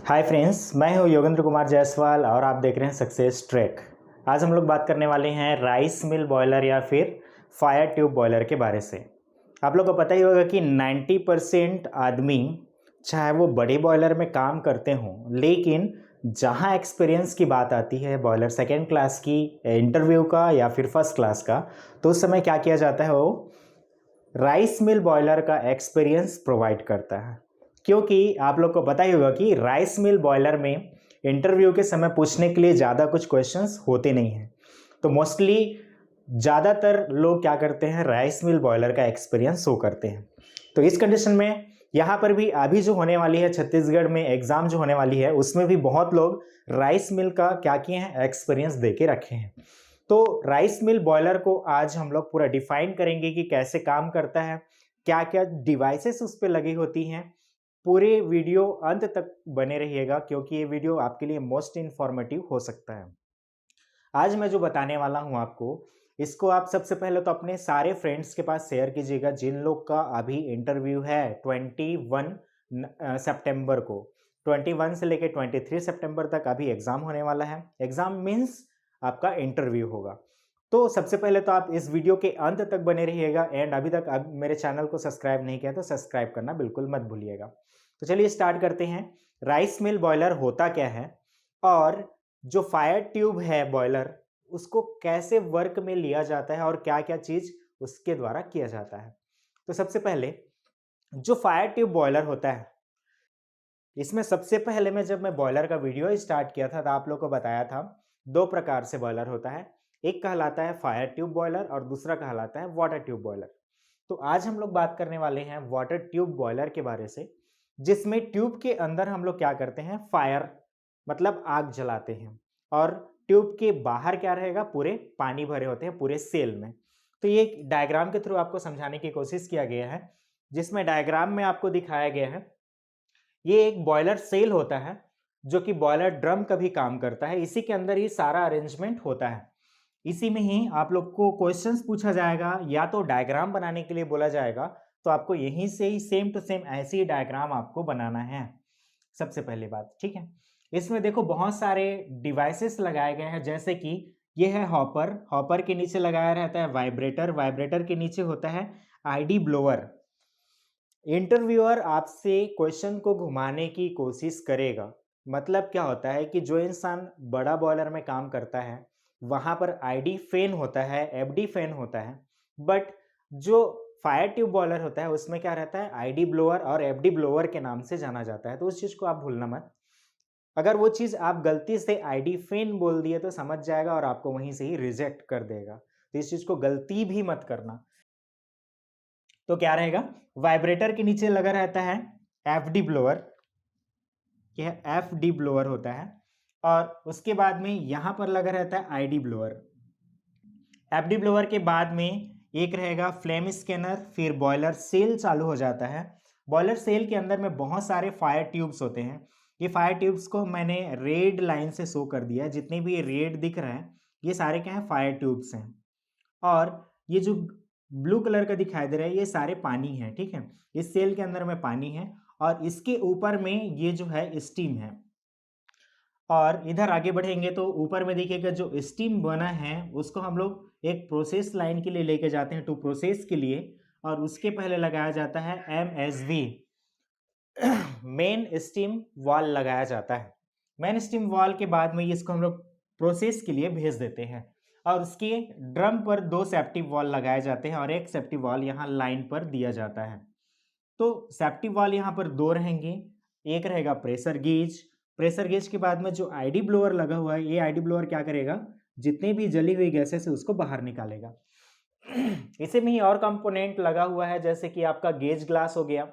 Hi friends, मैं हूं योगेंद्र कुमार जायसवाल और आप देख रहे हैं सक्सेस ट्रैक। आज हम लोग बात करने वाले हैं राइस मिल बॉयलर या फिर फायर ट्यूब बॉयलर के बारे से। आप लोग को पता ही होगा कि 90% आदमी चाहे वो बड़े बॉयलर में काम करते हों, लेकिन जहां एक्सपीरियंस की बात आती है बॉयलर सेकेंड क्लास की, इंटरव्यू का या फिर फर्स्ट क्लास का, तो उस समय क्या किया जाता है, वो राइस मिल बॉयलर का एक्सपीरियंस प्रोवाइड करता है। क्योंकि आप लोग को पता ही होगा कि राइस मिल बॉयलर में इंटरव्यू के समय पूछने के लिए ज़्यादा कुछ क्वेश्चंस होते नहीं हैं, तो मोस्टली ज़्यादातर लोग क्या करते हैं, राइस मिल बॉयलर का एक्सपीरियंस शो करते हैं। तो इस कंडीशन में यहाँ पर भी अभी जो होने वाली है छत्तीसगढ़ में एग्ज़ाम जो होने वाली है, उसमें भी बहुत लोग राइस मिल का क्या किए हैं, एक्सपीरियंस दे के रखे हैं। तो राइस मिल बॉयलर को आज हम लोग पूरा डिफाइन करेंगे कि कैसे काम करता है, क्या क्या डिवाइसेस उस पर लगी होती हैं। पूरे वीडियो अंत तक बने रहिएगा क्योंकि ये वीडियो आपके लिए मोस्ट इन्फॉर्मेटिव हो सकता है। आज मैं जो बताने वाला हूँ आपको, इसको आप सबसे पहले तो अपने सारे फ्रेंड्स के पास शेयर कीजिएगा जिन लोग का अभी इंटरव्यू है 21 सितंबर को। 21 से लेकर 23 सितंबर तक अभी एग्ज़ाम होने वाला है। एग्ज़ाम मीन्स आपका इंटरव्यू होगा। तो सबसे पहले तो आप इस वीडियो के अंत तक बने रहिएगा एंड अभी तक आप मेरे चैनल को सब्सक्राइब नहीं किया तो सब्सक्राइब करना बिल्कुल मत भूलिएगा। तो चलिए स्टार्ट करते हैं। राइस मिल बॉयलर होता क्या है और जो फायर ट्यूब है बॉयलर, उसको कैसे वर्क में लिया जाता है और क्या क्या चीज़ उसके द्वारा किया जाता है। तो सबसे पहले जो फायर ट्यूब बॉयलर होता है, इसमें सबसे पहले जब मैं बॉयलर का वीडियो स्टार्ट किया था तो आप लोग को बताया था दो प्रकार से बॉयलर होता है। एक कहलाता है फायर ट्यूब बॉयलर और दूसरा कहलाता है वाटर ट्यूब बॉयलर। तो आज हम लोग बात करने वाले हैं वाटर ट्यूब बॉयलर के बारे से, जिसमें ट्यूब के अंदर हम लोग क्या करते हैं, फायर मतलब आग जलाते हैं और ट्यूब के बाहर क्या रहेगा, पूरे पानी भरे होते हैं पूरे सेल में। तो ये एक डायग्राम के थ्रू आपको समझाने की कोशिश किया गया है, जिसमें डायग्राम में आपको दिखाया गया है ये एक बॉयलर सेल होता है जो कि बॉयलर ड्रम का भी काम करता है। इसी के अंदर ही सारा अरेंजमेंट होता है। इसी में ही आप लोग को क्वेश्चंस पूछा जाएगा या तो डायग्राम बनाने के लिए बोला जाएगा, तो आपको यहीं से ही सेम टू सेम ऐसी ही डायग्राम आपको बनाना है। सबसे पहली बात, ठीक है। इसमें देखो बहुत सारे डिवाइसेस लगाए गए हैं, जैसे कि ये है हॉपर। हॉपर के नीचे लगाया रहता है वाइब्रेटर। वाइब्रेटर के नीचे होता है आईडी ब्लोअर। इंटरव्यूअर आपसे क्वेश्चन को घुमाने की कोशिश करेगा। मतलब क्या होता है कि जो इंसान बड़ा बॉयलर में काम करता है वहाँ पर आईडी फैन होता है, एफडी फैन होता है, बट जो फायर ट्यूब बॉयलर होता है उसमें क्या रहता है, आईडी ब्लोअर और एफडी ब्लोअर के नाम से जाना जाता है। तो उस चीज़ को आप भूलना मत। अगर वो चीज़ आप गलती से आईडी फैन बोल दिए तो समझ जाएगा और आपको वहीं से ही रिजेक्ट कर देगा। तो इस चीज़ को गलती भी मत करना। तो क्या रहेगा, वाइब्रेटर के नीचे लगा रहता है एफडी ब्लोअर। यह एफडी ब्लोअर होता है और उसके बाद में यहां पर लगा रहता है आईडी ब्लोअर। एफडी ब्लोअर के बाद में एक रहेगा फ्लेम स्कैनर। फिर बॉयलर सेल चालू हो जाता है। बॉयलर सेल के अंदर में बहुत सारे फायर ट्यूब्स होते हैं। ये फायर ट्यूब्स को मैंने रेड लाइन से शो कर दिया है। जितने भी रेड दिख रहे हैं ये सारे क्या हैं, फायर ट्यूब्स हैं। और ये जो ब्लू कलर का दिखाई दे रहा है ये सारे पानी है, ठीक है। इस सेल के अंदर में पानी है और इसके ऊपर में ये जो है स्टीम है। और इधर आगे बढ़ेंगे तो ऊपर में देखिएगा जो स्टीम बना है उसको हम लोग एक प्रोसेस लाइन के लिए लेके जाते हैं, टू प्रोसेस के लिए, और उसके पहले लगाया जाता है MSV, मेन स्टीम वॉल लगाया जाता है। मेन स्टीम वॉल के बाद में इसको हम लोग प्रोसेस के लिए भेज देते हैं और उसके ड्रम पर दो सेफ्टी वॉल लगाए जाते हैं और एक सेफ्टी वॉल यहाँ लाइन पर दिया जाता है। तो सेफ्टी वॉल यहाँ पर दो रहेंगे। एक रहेगा प्रेशर गेज। प्रेशर गेज के बाद में जो आईडी ब्लोअर लगा हुआ है, ये आईडी ब्लोअर क्या करेगा, जितनी भी जली हुई गैसेस है उसको बाहर निकालेगा। इसी में ही और कंपोनेंट लगा हुआ है, जैसे कि आपका गेज ग्लास हो गया,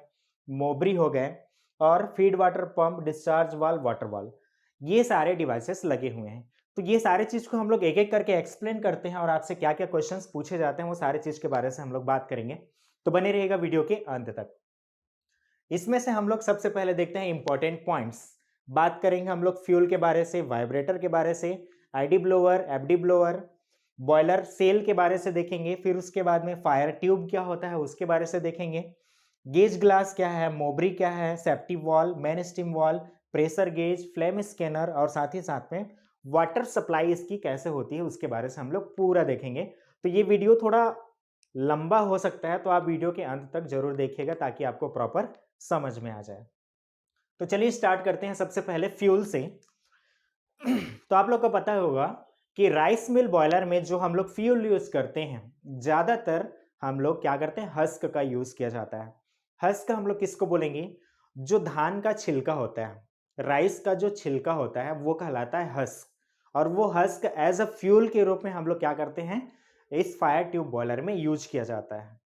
मोबरी हो गए और feed water pump, discharge valve, water valve, ये सारे डिवाइसेस लगे हुए हैं। तो ये सारे चीज़ को हम लोग एक एक करके एक्सप्लेन करते हैं और आपसे क्या क्या क्वेश्चंस पूछे जाते हैं वो सारे चीज़ के बारे से हम लोग बात करेंगे। तो बने रहिएगा वीडियो के अंत तक। इसमें से हम लोग सबसे पहले देखते हैं इंपॉर्टेंट पॉइंट्स। बात करेंगे हम लोग फ्यूल के बारे से, वाइब्रेटर के बारे से, ID blower, FD blower, boiler cell के बारे से देखेंगे। फिर उसके बाद में फायर ट्यूब क्या होता है उसके बारे से देखेंगे। गेज ग्लास क्या है, मोबरी क्या है, safety wall, main steam wall, pressure gauge, flame scanner और साथ ही साथ में वाटर सप्लाई इसकी कैसे होती है उसके बारे से हम लोग पूरा देखेंगे। तो ये वीडियो थोड़ा लंबा हो सकता है, तो आप वीडियो के अंत तक जरूर देखिएगा ताकि आपको प्रॉपर समझ में आ जाए। तो चलिए स्टार्ट करते हैं सबसे पहले फ्यूल से। तो आप लोग को पता होगा कि राइस मिल बॉयलर में जो हम लोग फ्यूल यूज करते हैं, ज्यादातर हम लोग क्या करते हैं, हस्क का यूज किया जाता है। हस्क हम लोग किसको बोलेंगे, जो धान का छिलका होता है, राइस का जो छिलका होता है वो कहलाता है हस्क। और वो हस्क एज अ फ्यूल के रूप में हम लोग क्या करते हैं, इस फायर ट्यूब बॉयलर में यूज किया जाता है।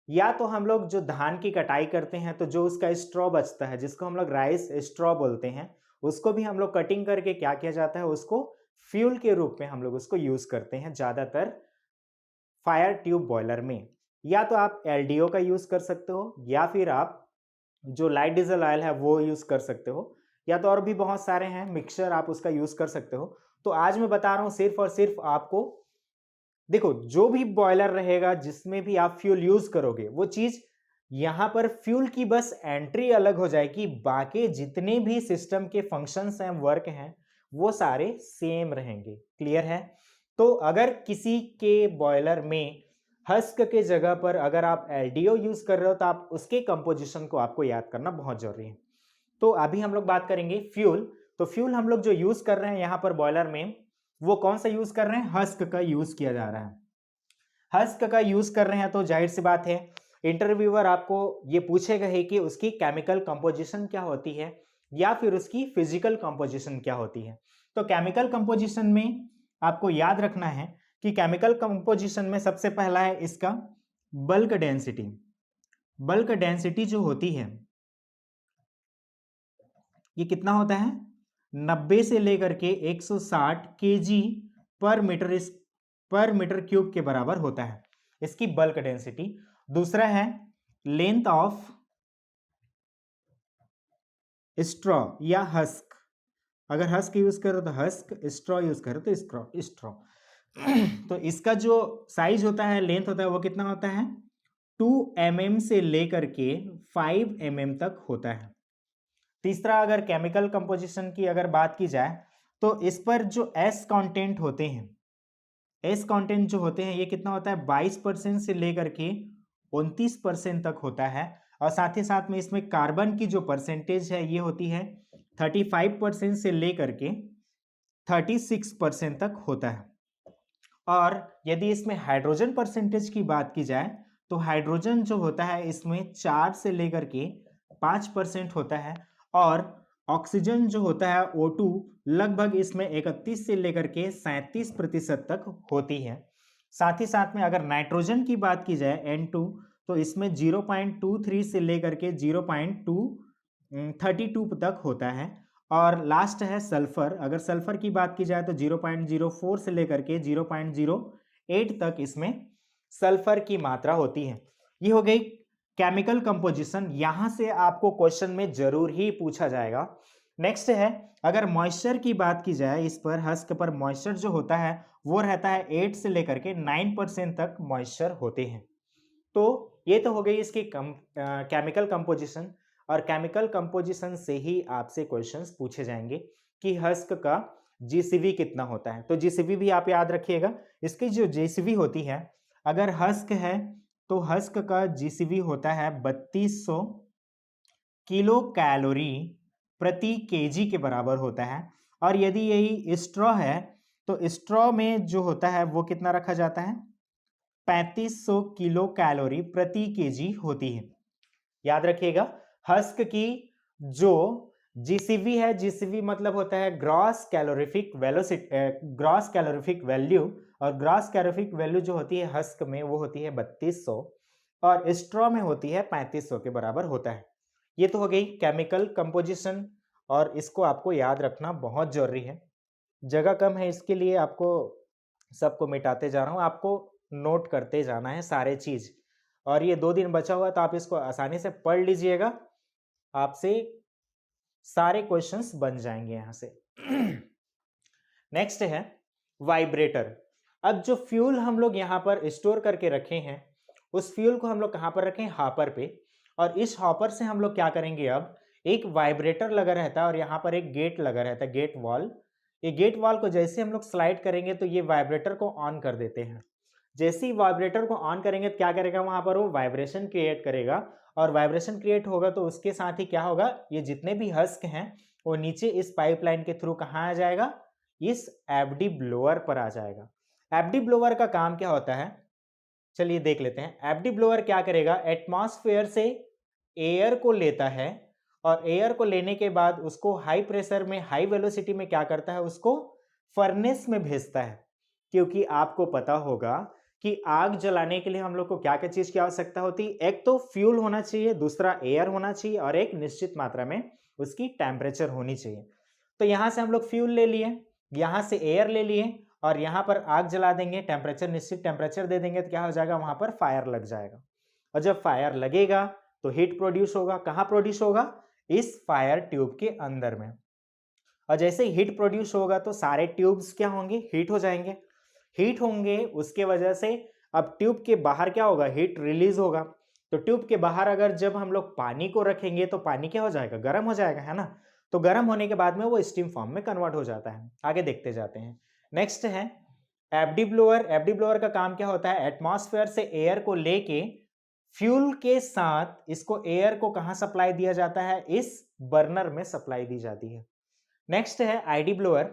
या तो हम लोग जो धान की कटाई करते हैं तो जो उसका स्ट्रॉ बचता है, जिसको हम लोग राइस स्ट्रॉ बोलते हैं, उसको भी हम लोग कटिंग करके क्या किया जाता है, उसको फ्यूल के रूप में हम लोग उसको यूज करते हैं ज्यादातर फायर ट्यूब बॉयलर में। या तो आप एलडीओ का यूज कर सकते हो, या फिर आप जो लाइट डीजल ऑयल है वो यूज कर सकते हो, या तो और भी बहुत सारे हैं मिक्सचर, आप उसका यूज कर सकते हो। तो आज मैं बता रहा हूं सिर्फ और सिर्फ आपको, देखो जो भी बॉयलर रहेगा जिसमें भी आप फ्यूल यूज करोगे वो चीज यहां पर फ्यूल की बस एंट्री अलग हो जाएगी, बाकी जितने भी सिस्टम के फंक्शंस हैं, वर्क हैं, वो सारे सेम रहेंगे। क्लियर है? तो अगर किसी के बॉयलर में हस्क के जगह पर अगर आप एलडीओ यूज कर रहे हो तो आप उसके कंपोजिशन को आपको याद करना बहुत जरूरी है। तो अभी हम लोग बात करेंगे फ्यूल। तो फ्यूल हम लोग जो यूज कर रहे हैं यहाँ पर बॉयलर में, वो कौन सा यूज कर रहे हैं, हस्क का यूज किया जा रहा है। हस्क का यूज कर रहे हैं तो जाहिर सी बात है इंटरव्यूअर आपको ये पूछेगा ही कि उसकी केमिकल कंपोजिशन क्या होती है या फिर उसकी फिजिकल कंपोजिशन क्या होती है। तो केमिकल कंपोजिशन में आपको याद रखना है कि केमिकल कंपोजिशन में सबसे पहला है इसका बल्क डेंसिटी। बल्क डेंसिटी जो होती है ये कितना होता है, 90 से लेकर के 160 केजी पर मीटर क्यूब के बराबर होता है इसकी बल्क डेंसिटी। दूसरा है लेंथ ऑफ स्ट्रॉ या हस्क। अगर हस्क यूज करो तो हस्क, स्ट्रॉ यूज करो तो स्ट्रॉ। तो इसका जो साइज होता है, लेंथ होता है, वो कितना होता है, 2 mm से लेकर के 5 mm तक होता है। तीसरा, अगर केमिकल कंपोजिशन की अगर बात की जाए तो इस पर जो एस कंटेंट होते हैं, एस कंटेंट जो होते हैं ये कितना होता है, 22% से लेकर के 29% तक होता है। और साथ ही साथ में इसमें कार्बन की जो परसेंटेज है ये होती है 35% से लेकर के 36% तक होता है। और यदि इसमें हाइड्रोजन परसेंटेज की बात की जाए तो हाइड्रोजन जो होता है इसमें 4 से लेकर के 5% होता है। और ऑक्सीजन जो होता है O2 लगभग इसमें 31 से लेकर के 37% तक होती है। साथ ही साथ में अगर नाइट्रोजन की बात की जाए N2 तो इसमें 0.23 से लेकर के 0.32 तक होता है। और लास्ट है सल्फर। अगर सल्फर की बात की जाए तो 0.04 से लेकर के 0.08 तक इसमें सल्फर की मात्रा होती है। ये हो गई केमिकल कंपोजिशन। यहां से आपको क्वेश्चन में जरूर ही पूछा जाएगा। नेक्स्ट है, अगर मॉइस्चर की बात की जाए, इस पर हस्क पर मॉइस्चर जो होता है वो रहता है 8 से लेकर के 9% तक मॉइस्चर होते हैं। तो ये तो हो गई इसकी केमिकल कंपोजिशन। और केमिकल कंपोजिशन से ही आपसे क्वेश्चंस पूछे जाएंगे कि हस्क का जीसीवी कितना होता है। तो जीसीवी भी आप याद रखिएगा। इसकी जो जीसीवी होती है, अगर हस्क है तो हस्क का जीसीवी होता है 3200 किलो कैलोरी प्रति केजी के बराबर होता है। और यदि यही स्ट्रॉ है तो स्ट्रॉ में जो होता है वो कितना रखा जाता है, 3500 किलो कैलोरी प्रति केजी होती है। याद रखिएगा, हस्क की जो जीसीवी है, जीसीवी मतलब होता है gross calorific gross calorific value. और ग्रॉस कैलोरीफिक वैल्यू जो होती है हस्क में वो होती है 3200 और स्ट्रॉ में होती है 3500 के बराबर होता है। ये तो हो गई केमिकल कंपोजिशन और इसको आपको याद रखना बहुत जरूरी है। जगह कम है इसके लिए आपको सबको मिटाते जा रहा हूँ, आपको नोट करते जाना है सारे चीज। और ये 2 दिन बचा हुआ तो आप इसको आसानी से पढ़ लीजिएगा, आपसे सारे क्वेश्चंस बन जाएंगे यहां से। नेक्स्ट है वाइब्रेटर। अब जो फ्यूल हम लोग यहां पर स्टोर करके रखे हैं उस फ्यूल को हम लोग कहां पर रखें, हॉपर पे। और इस हॉपर से हम लोग क्या करेंगे, अब एक वाइब्रेटर लगा रहता है और यहाँ पर एक गेट लगा रहता है, गेट वॉल। ये गेट वॉल को जैसे हम लोग स्लाइड करेंगे तो ये वाइब्रेटर को ऑन कर देते हैं। जैसे ही वाइब्रेटर को ऑन करेंगे तो क्या करेगा, वहां पर वो वाइब्रेशन क्रिएट करेगा, और वाइब्रेशन क्रिएट होगा तो उसके साथ ही क्या होगा, ये जितने भी हस्क हैं वो नीचे इस पाइपलाइन के थ्रू कहाँ आ जाएगा, इस एफडी ब्लोअर पर आ जाएगा। एफडी ब्लोअर का काम क्या होता है, चलिए देख लेते हैं। एफडी ब्लोअर क्या करेगा, एटमॉस्फेयर से एयर को लेता है और एयर को लेने के बाद उसको हाई प्रेशर में, हाई वेलोसिटी में क्या करता है, उसको फर्नेस में भेजता है। क्योंकि आपको पता होगा कि आग जलाने के लिए हम लोग को क्या क्या चीज की आवश्यकता होती है, एक तो फ्यूल होना चाहिए, दूसरा एयर होना चाहिए, और एक निश्चित मात्रा में उसकी टेम्परेचर होनी चाहिए। तो यहां से हम लोग फ्यूल ले लिए, यहां से एयर ले लिए, और यहां पर आग जला देंगे, टेम्परेचर, निश्चित टेम्परेचर दे देंगे तो क्या हो जाएगा, वहां पर फायर लग जाएगा। और जब फायर लगेगा तो हीट प्रोड्यूस होगा। कहां प्रोड्यूस होगा, इस फायर ट्यूब के अंदर में। और जैसे हीट प्रोड्यूस होगा तो सारे ट्यूब्स क्या होंगे, हीट हो जाएंगे। हीट होंगे, उसके वजह से अब ट्यूब के बाहर क्या होगा, हीट रिलीज होगा। तो ट्यूब के बाहर अगर जब हम लोग पानी को रखेंगे तो पानी क्या हो जाएगा, गर्म हो जाएगा, है ना। तो गर्म होने के बाद में वो स्टीम फॉर्म में कन्वर्ट हो जाता है। आगे देखते जाते हैं। नेक्स्ट है एफडी ब्लोअर। एफडी ब्लोअर का काम क्या होता है, एटमॉस्फेयर से एयर को लेके फ्यूल के साथ इसको एयर को कहां सप्लाई दिया जाता है, इस बर्नर में सप्लाई दी जाती है। नेक्स्ट है आईडी ब्लोअर।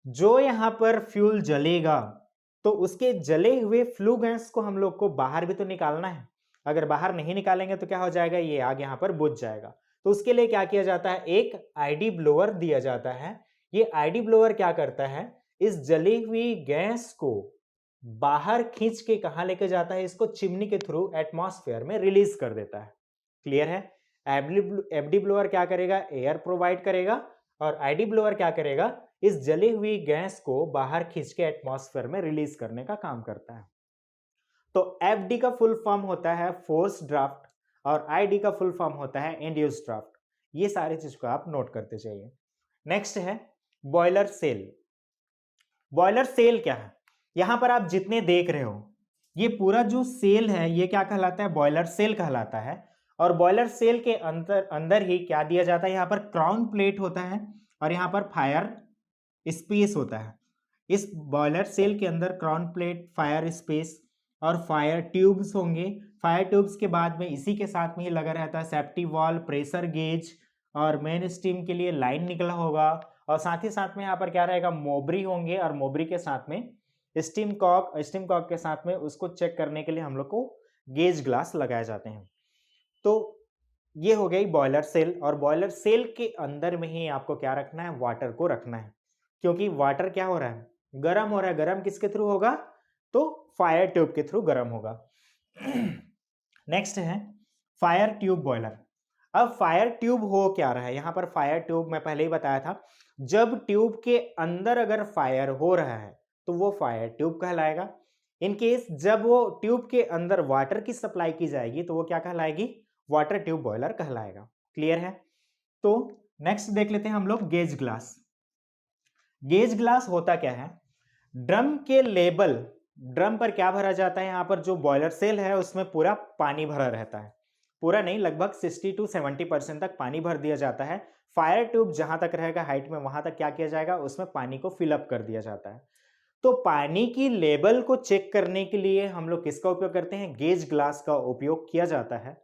जो यहां पर फ्यूल जलेगा तो उसके जले हुए फ्लू गैस को हम लोग को बाहर भी तो निकालना है। अगर बाहर नहीं निकालेंगे तो क्या हो जाएगा, ये आग यहां पर बुझ जाएगा। तो उसके लिए क्या किया जाता है, एक आईडी ब्लोअर दिया जाता है। ये आईडी ब्लोअर क्या करता है, इस जली हुई गैस को बाहर खींच के कहां लेके जाता है, इसको चिमनी के थ्रू एटमॉस्फेयर में रिलीज कर देता है। क्लियर है। एफडी ब्लोअर क्या करेगा, एयर प्रोवाइड करेगा, और आईडी ब्लोअर क्या करेगा, इस जली हुई गैस को बाहर खींच के एटमॉस्फेयर में रिलीज करने का काम करता है। तो एफडी का फुल फॉर्म होता है फोर्स ड्राफ्ट, और आईडी का फुल फॉर्म होता है इंड्यूस ड्राफ्ट। ये सारी चीज को आप नोट करते जाइए। नेक्स्ट है बॉयलर सेल। बॉयलर सेल क्या है, यहां पर आप जितने देख रहे हो ये पूरा जो सेल है ये क्या कहलाता है, बॉयलर सेल कहलाता है। और बॉयलर सेल के अंदर अंदर ही क्या दिया जाता है, यहाँ पर क्राउन प्लेट होता है और यहाँ पर फायर स्पेस होता है। इस बॉयलर सेल के अंदर क्राउन प्लेट, फायर स्पेस और फायर ट्यूब्स होंगे। फायर ट्यूब्स के बाद में इसी के साथ में ही लगा रहता है सेफ्टी वॉल, प्रेशर गेज, और मेन स्टीम के लिए लाइन निकला होगा। और साथ ही साथ में यहाँ पर क्या रहेगा, मोबरी होंगे, और मोबरी के साथ में स्टीम कॉक के साथ में उसको चेक करने के लिए हम लोग को गेज ग्लास लगाए जाते हैं। तो ये हो गई बॉयलर सेल। और बॉयलर सेल के अंदर में ही आपको क्या रखना है, वाटर को रखना है। क्योंकि वाटर क्या हो रहा है, गर्म हो रहा है। गर्म किसके थ्रू होगा, तो फायर ट्यूब के थ्रू गर्म होगा। नेक्स्ट है फायर ट्यूब बॉयलर। अब फायर ट्यूब हो क्या रहा है, यहां पर फायर ट्यूब मैं पहले ही बताया था, जब ट्यूब के अंदर अगर फायर हो रहा है तो वो फायर ट्यूब कहलाएगा। इन केस जब वो ट्यूब के अंदर वाटर की सप्लाई की जाएगी तो वो क्या कहलाएगी, वाटर ट्यूब बॉयलर कहलाएगा। क्लियर है। तो नेक्स्ट देख लेते हैं हम लोग गेज ग्लास। गेज ग्लास होता क्या है, ड्रम के लेबल, ड्रम पर क्या भरा जाता है, यहाँ पर जो बॉयलर सेल है उसमें पूरा पानी भरा रहता है। पूरा नहीं, लगभग 60 to 70% तक पानी भर दिया जाता है। फायर ट्यूब जहां तक रहेगा हाइट में, वहां तक क्या किया जाएगा, उसमें पानी को फिलअप कर दिया जाता है। तो पानी की लेवल को चेक करने के लिए हम लोग किसका उपयोग करते हैं, गेज ग्लास का उपयोग किया जाता है।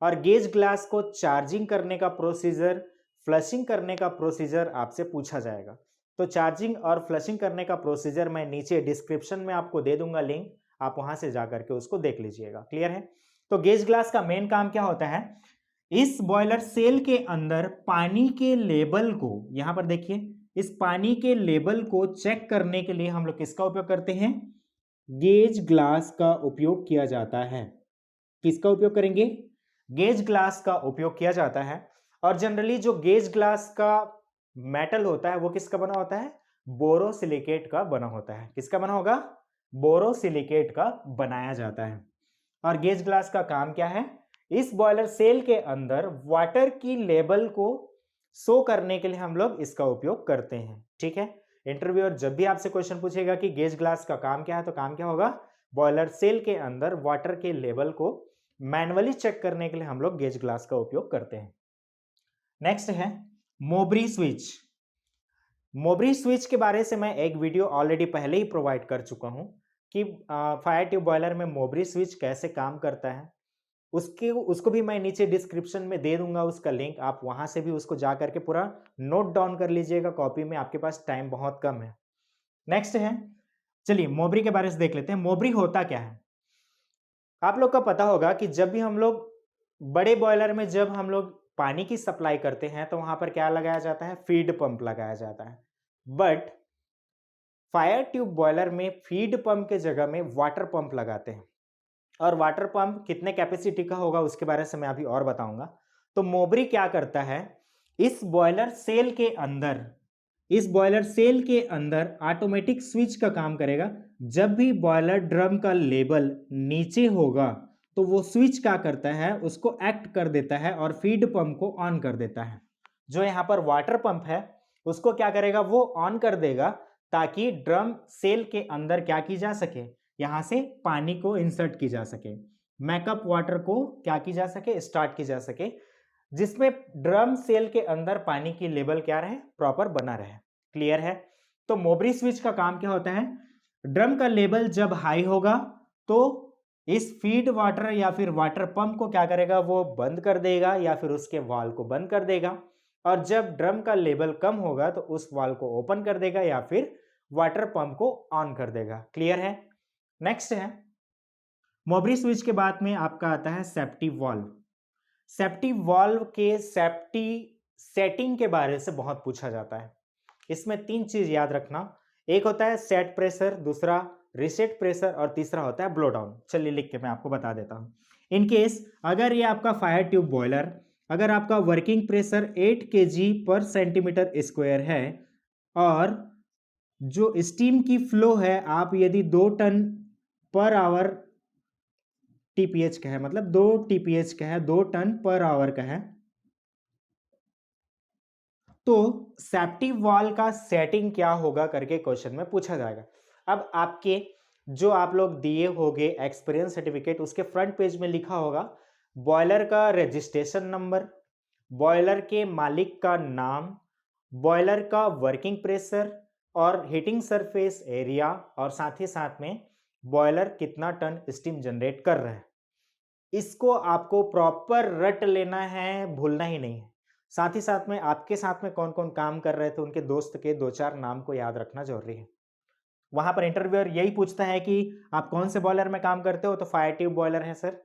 और गेज ग्लास को चार्जिंग करने का प्रोसीजर, फ्लशिंग करने का प्रोसीजर आपसे पूछा जाएगा। तो चार्जिंग और फ्लशिंग करने का प्रोसीजर मैं नीचे डिस्क्रिप्शन में आपको दे दूंगा लिंक, आप वहां से जाकर के उसको देख लीजिएगा। क्लियर है। तो गेज ग्लास का मेन काम क्या होता है, इस बॉयलर सेल के अंदर पानी के लेवल को, यहां पर देखिए, इस पानी के लेवल को चेक करने के लिए हम लोग किसका उपयोग करते हैं, गेज ग्लास का उपयोग किया जाता है। किसका उपयोग करेंगे, गेज ग्लास का उपयोग किया जाता है। और जनरली जो गेज ग्लास का मेटल होता है वो किसका बना होता है, बोरोसिलिकेट का बना होता है। किसका बना होगा, बोरोसिलिकेट का बनाया जाता है। और गेज ग्लास का काम क्या है, इस बॉयलर सेल के अंदर वाटर की लेवल को शो करने के लिए हम लोग इसका उपयोग करते हैं। ठीक है। इंटरव्यूअर जब भी आपसे क्वेश्चन पूछेगा कि गेज ग्लास का काम क्या है, तो काम क्या होगा, बॉयलर सेल के अंदर वाटर के लेवल को मैनुअली चेक करने के लिए हम लोग गेज ग्लास का उपयोग करते हैं। नेक्स्ट है मोब्री स्विच। मोब्री स्विच के बारे से मैं एक वीडियो ऑलरेडी पहले ही प्रोवाइड कर चुका हूं कि फायर ट्यूब बॉयलर में मोब्री स्विच कैसे काम करता है। उसको भी मैं नीचे डिस्क्रिप्शन में दे दूंगा उसका लिंक, आप वहां से भी उसको जा करके पूरा नोट डाउन कर लीजिएगा कॉपी में, आपके पास टाइम बहुत कम है। नेक्स्ट है, चलिए मोब्री के बारे से देख लेते हैं। मोब्री होता क्या है? आप लोग का पता होगा कि जब भी हम लोग बड़े बॉयलर में जब हम लोग पानी की सप्लाई करते हैं तो वहां पर क्या लगाया जाता है? फीड पंप लगाया जाता है। बट फायर ट्यूब बॉयलर में फीड पंप के जगह में वाटर पंप लगाते हैं, और वाटर पंप कितने कैपेसिटी का होगा उसके बारे से मैं अभी और बताऊंगा। तो मोब्री क्या करता है, इस बॉयलर सेल के अंदर ऑटोमेटिक स्विच का काम करेगा। जब भी बॉयलर ड्रम का लेवल नीचे होगा तो वो स्विच क्या करता है, उसको एक्ट कर देता है और फीड पंप को ऑन कर देता है। जो यहाँ पर वाटर पंप है उसको क्या करेगा, वो ऑन कर देगा ताकि ड्रम सेल के अंदर क्या की जा सके, यहां से पानी को इंसर्ट की जा सके, मैकअप वाटर को क्या की जा सके, स्टार्ट की जा सके, जिसमें ड्रम सेल के अंदर पानी की लेवल क्या रहे, प्रॉपर बना रहे। क्लियर है? तो मोब्री स्विच का काम क्या होता है, ड्रम का लेवल जब हाई होगा तो इस फीड वाटर या फिर वाटर पंप को क्या करेगा, वो बंद कर देगा या फिर उसके वाल को बंद कर देगा, और जब ड्रम का लेवल कम होगा तो उस वाल को ओपन कर देगा या फिर वाटर पंप को ऑन कर देगा। क्लियर है? नेक्स्ट है, मोब्री स्विच के बाद में आपका आता है सेफ्टी वाल्व। सेफ्टी वाल्व के सेफ्टी सेटिंग के बारे से बहुत पूछा जाता है। इसमें 3 चीज याद रखना, एक होता है सेट प्रेशर, दूसरा रिसेट प्रेशर और तीसरा होता है ब्लो डाउन। चलिए लिख के मैं आपको बता देता हूं। इन केस अगर ये आपका फायर ट्यूब बॉयलर, अगर आपका वर्किंग प्रेशर 8 kg पर सेंटीमीटर स्क्वायर है और जो स्टीम की फ्लो है आप यदि 2 टन पर आवर टीपीएच का है, मतलब 2 टीपीएच का है, 2 टन पर आवर का है, तो सेफ्टी वॉल का सेटिंग क्या होगा करके क्वेश्चन में पूछा जाएगा। अब आपके जो आप लोग दिए होंगे एक्सपीरियंस सर्टिफिकेट, उसके फ्रंट पेज में लिखा होगा बॉयलर का रजिस्ट्रेशन नंबर, बॉयलर के मालिक का नाम, बॉयलर का वर्किंग प्रेशर और हीटिंग सरफेस एरिया, और साथ ही साथ में बॉयलर कितना टन स्टीम जनरेट कर रहा है। इसको आपको प्रॉपर रट लेना है, भूलना ही नहीं है। साथ ही साथ में आपके साथ में कौन कौन काम कर रहे थे उनके दोस्त के 2-4 नाम को याद रखना जरूरी है। वहां पर इंटरव्यूअर यही पूछता है कि आप कौन से बॉयलर में काम करते हो, तो फायर ट्यूब बॉयलर है सर,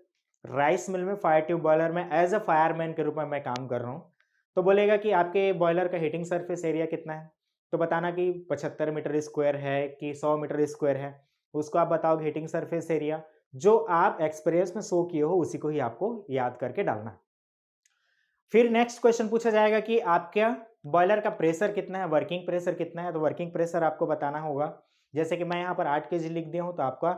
राइस मिल में फायर ट्यूब बॉयलर में एज अ फायरमैन के रूप में मैं काम कर रहा हूँ। तो बोलेगा कि आपके बॉयलर का हीटिंग सरफेस एरिया कितना है, तो बताना कि 75 मीटर स्क्वायर है कि 100 मीटर स्क्वायर है, उसको आप बताओगे हीटिंग सरफेस एरिया। जो आप एक्सपीरियंस में शो किए हो उसी को ही आपको याद करके डालना है। फिर नेक्स्ट क्वेश्चन पूछा जाएगा कि आपका बॉयलर का प्रेशर कितना है, वर्किंग प्रेशर कितना है, तो वर्किंग प्रेशर आपको बताना होगा। जैसे कि मैं यहाँ पर 8 kg लिख दिया हूँ, तो आपका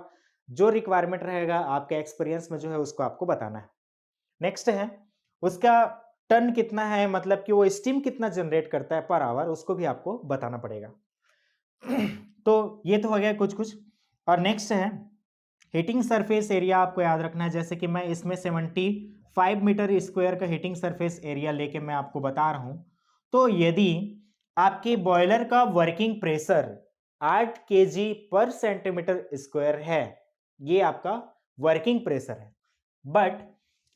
जो रिक्वायरमेंट रहेगा आपके एक्सपीरियंस में जो है उसको आपको बताना है। नेक्स्ट है उसका टन कितना है, मतलब कि वो स्टीम कितना जनरेट करता है पर आवर, उसको भी आपको बताना पड़ेगा। तो ये तो हो गया कुछ कुछ। और नेक्स्ट है हीटिंग सरफेस एरिया आपको याद रखना है। जैसे कि मैं इसमें 75 मीटर स्क्वायर का हीटिंग सरफेस एरिया लेके मैं आपको बता रहा हूं, तो यदि आपके बॉयलर का वर्किंग प्रेशर 8 kg पर सेंटीमीटर स्क्वायर है, ये आपका वर्किंग प्रेशर है, बट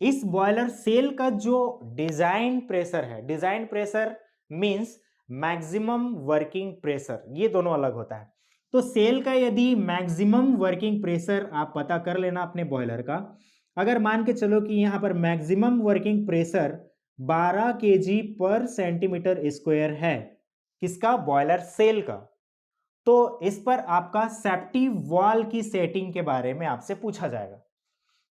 इस बॉयलर सेल का जो डिजाइन प्रेशर है, design pressure means maximum working pressure, ये दोनों अलग होता है। तो सेल का यदि मैक्सिमम वर्किंग प्रेशर आप पता कर लेना अपने बॉयलर का, अगर मान के चलो कि यहां पर मैक्सिमम वर्किंग प्रेशर 12 kg पर सेंटीमीटर स्क्वायर है, किसका, बॉयलर सेल का, तो इस पर आपका सेफ्टी वॉल की सेटिंग के बारे में आपसे पूछा जाएगा।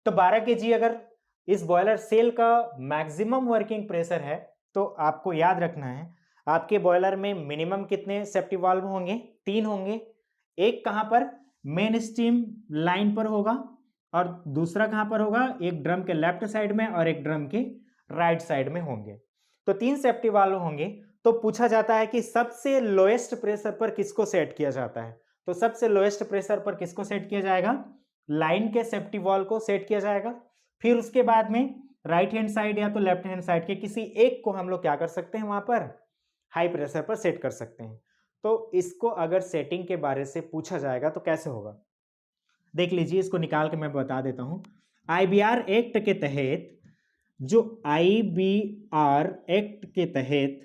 तो 12 kg अगर इस बॉयलर सेल का मैक्सिमम वर्किंग प्रेशर है, तो आपको याद रखना है आपके बॉयलर में मिनिमम कितने सेफ्टी वाल्व होंगे, 3 होंगे। एक कहां पर, मेन स्टीम लाइन पर होगा, और दूसरा कहां पर होगा, एक ड्रम के लेफ्ट साइड में और एक ड्रम के राइट साइड में होंगे। तो 3 सेफ्टी वाल्व होंगे। तो पूछा जाता है कि सबसे लोएस्ट प्रेशर पर किसको सेट किया जाता है, तो सबसे लोएस्ट प्रेशर पर किसको सेट किया जाएगा, लाइन के सेफ्टी वाल्व को सेट किया जाएगा। फिर उसके बाद में राइट हैंड साइड या तो लेफ्ट हैंड साइड के किसी एक को हम लोग क्या कर सकते हैं, वहां पर हाई प्रेशर पर सेट कर सकते हैं। तो इसको अगर सेटिंग के बारे से पूछा जाएगा तो कैसे होगा, देख लीजिए, इसको निकाल के मैं बता देता हूं। आईबीआर एक्ट के तहत, जो आईबीआर एक्ट के तहत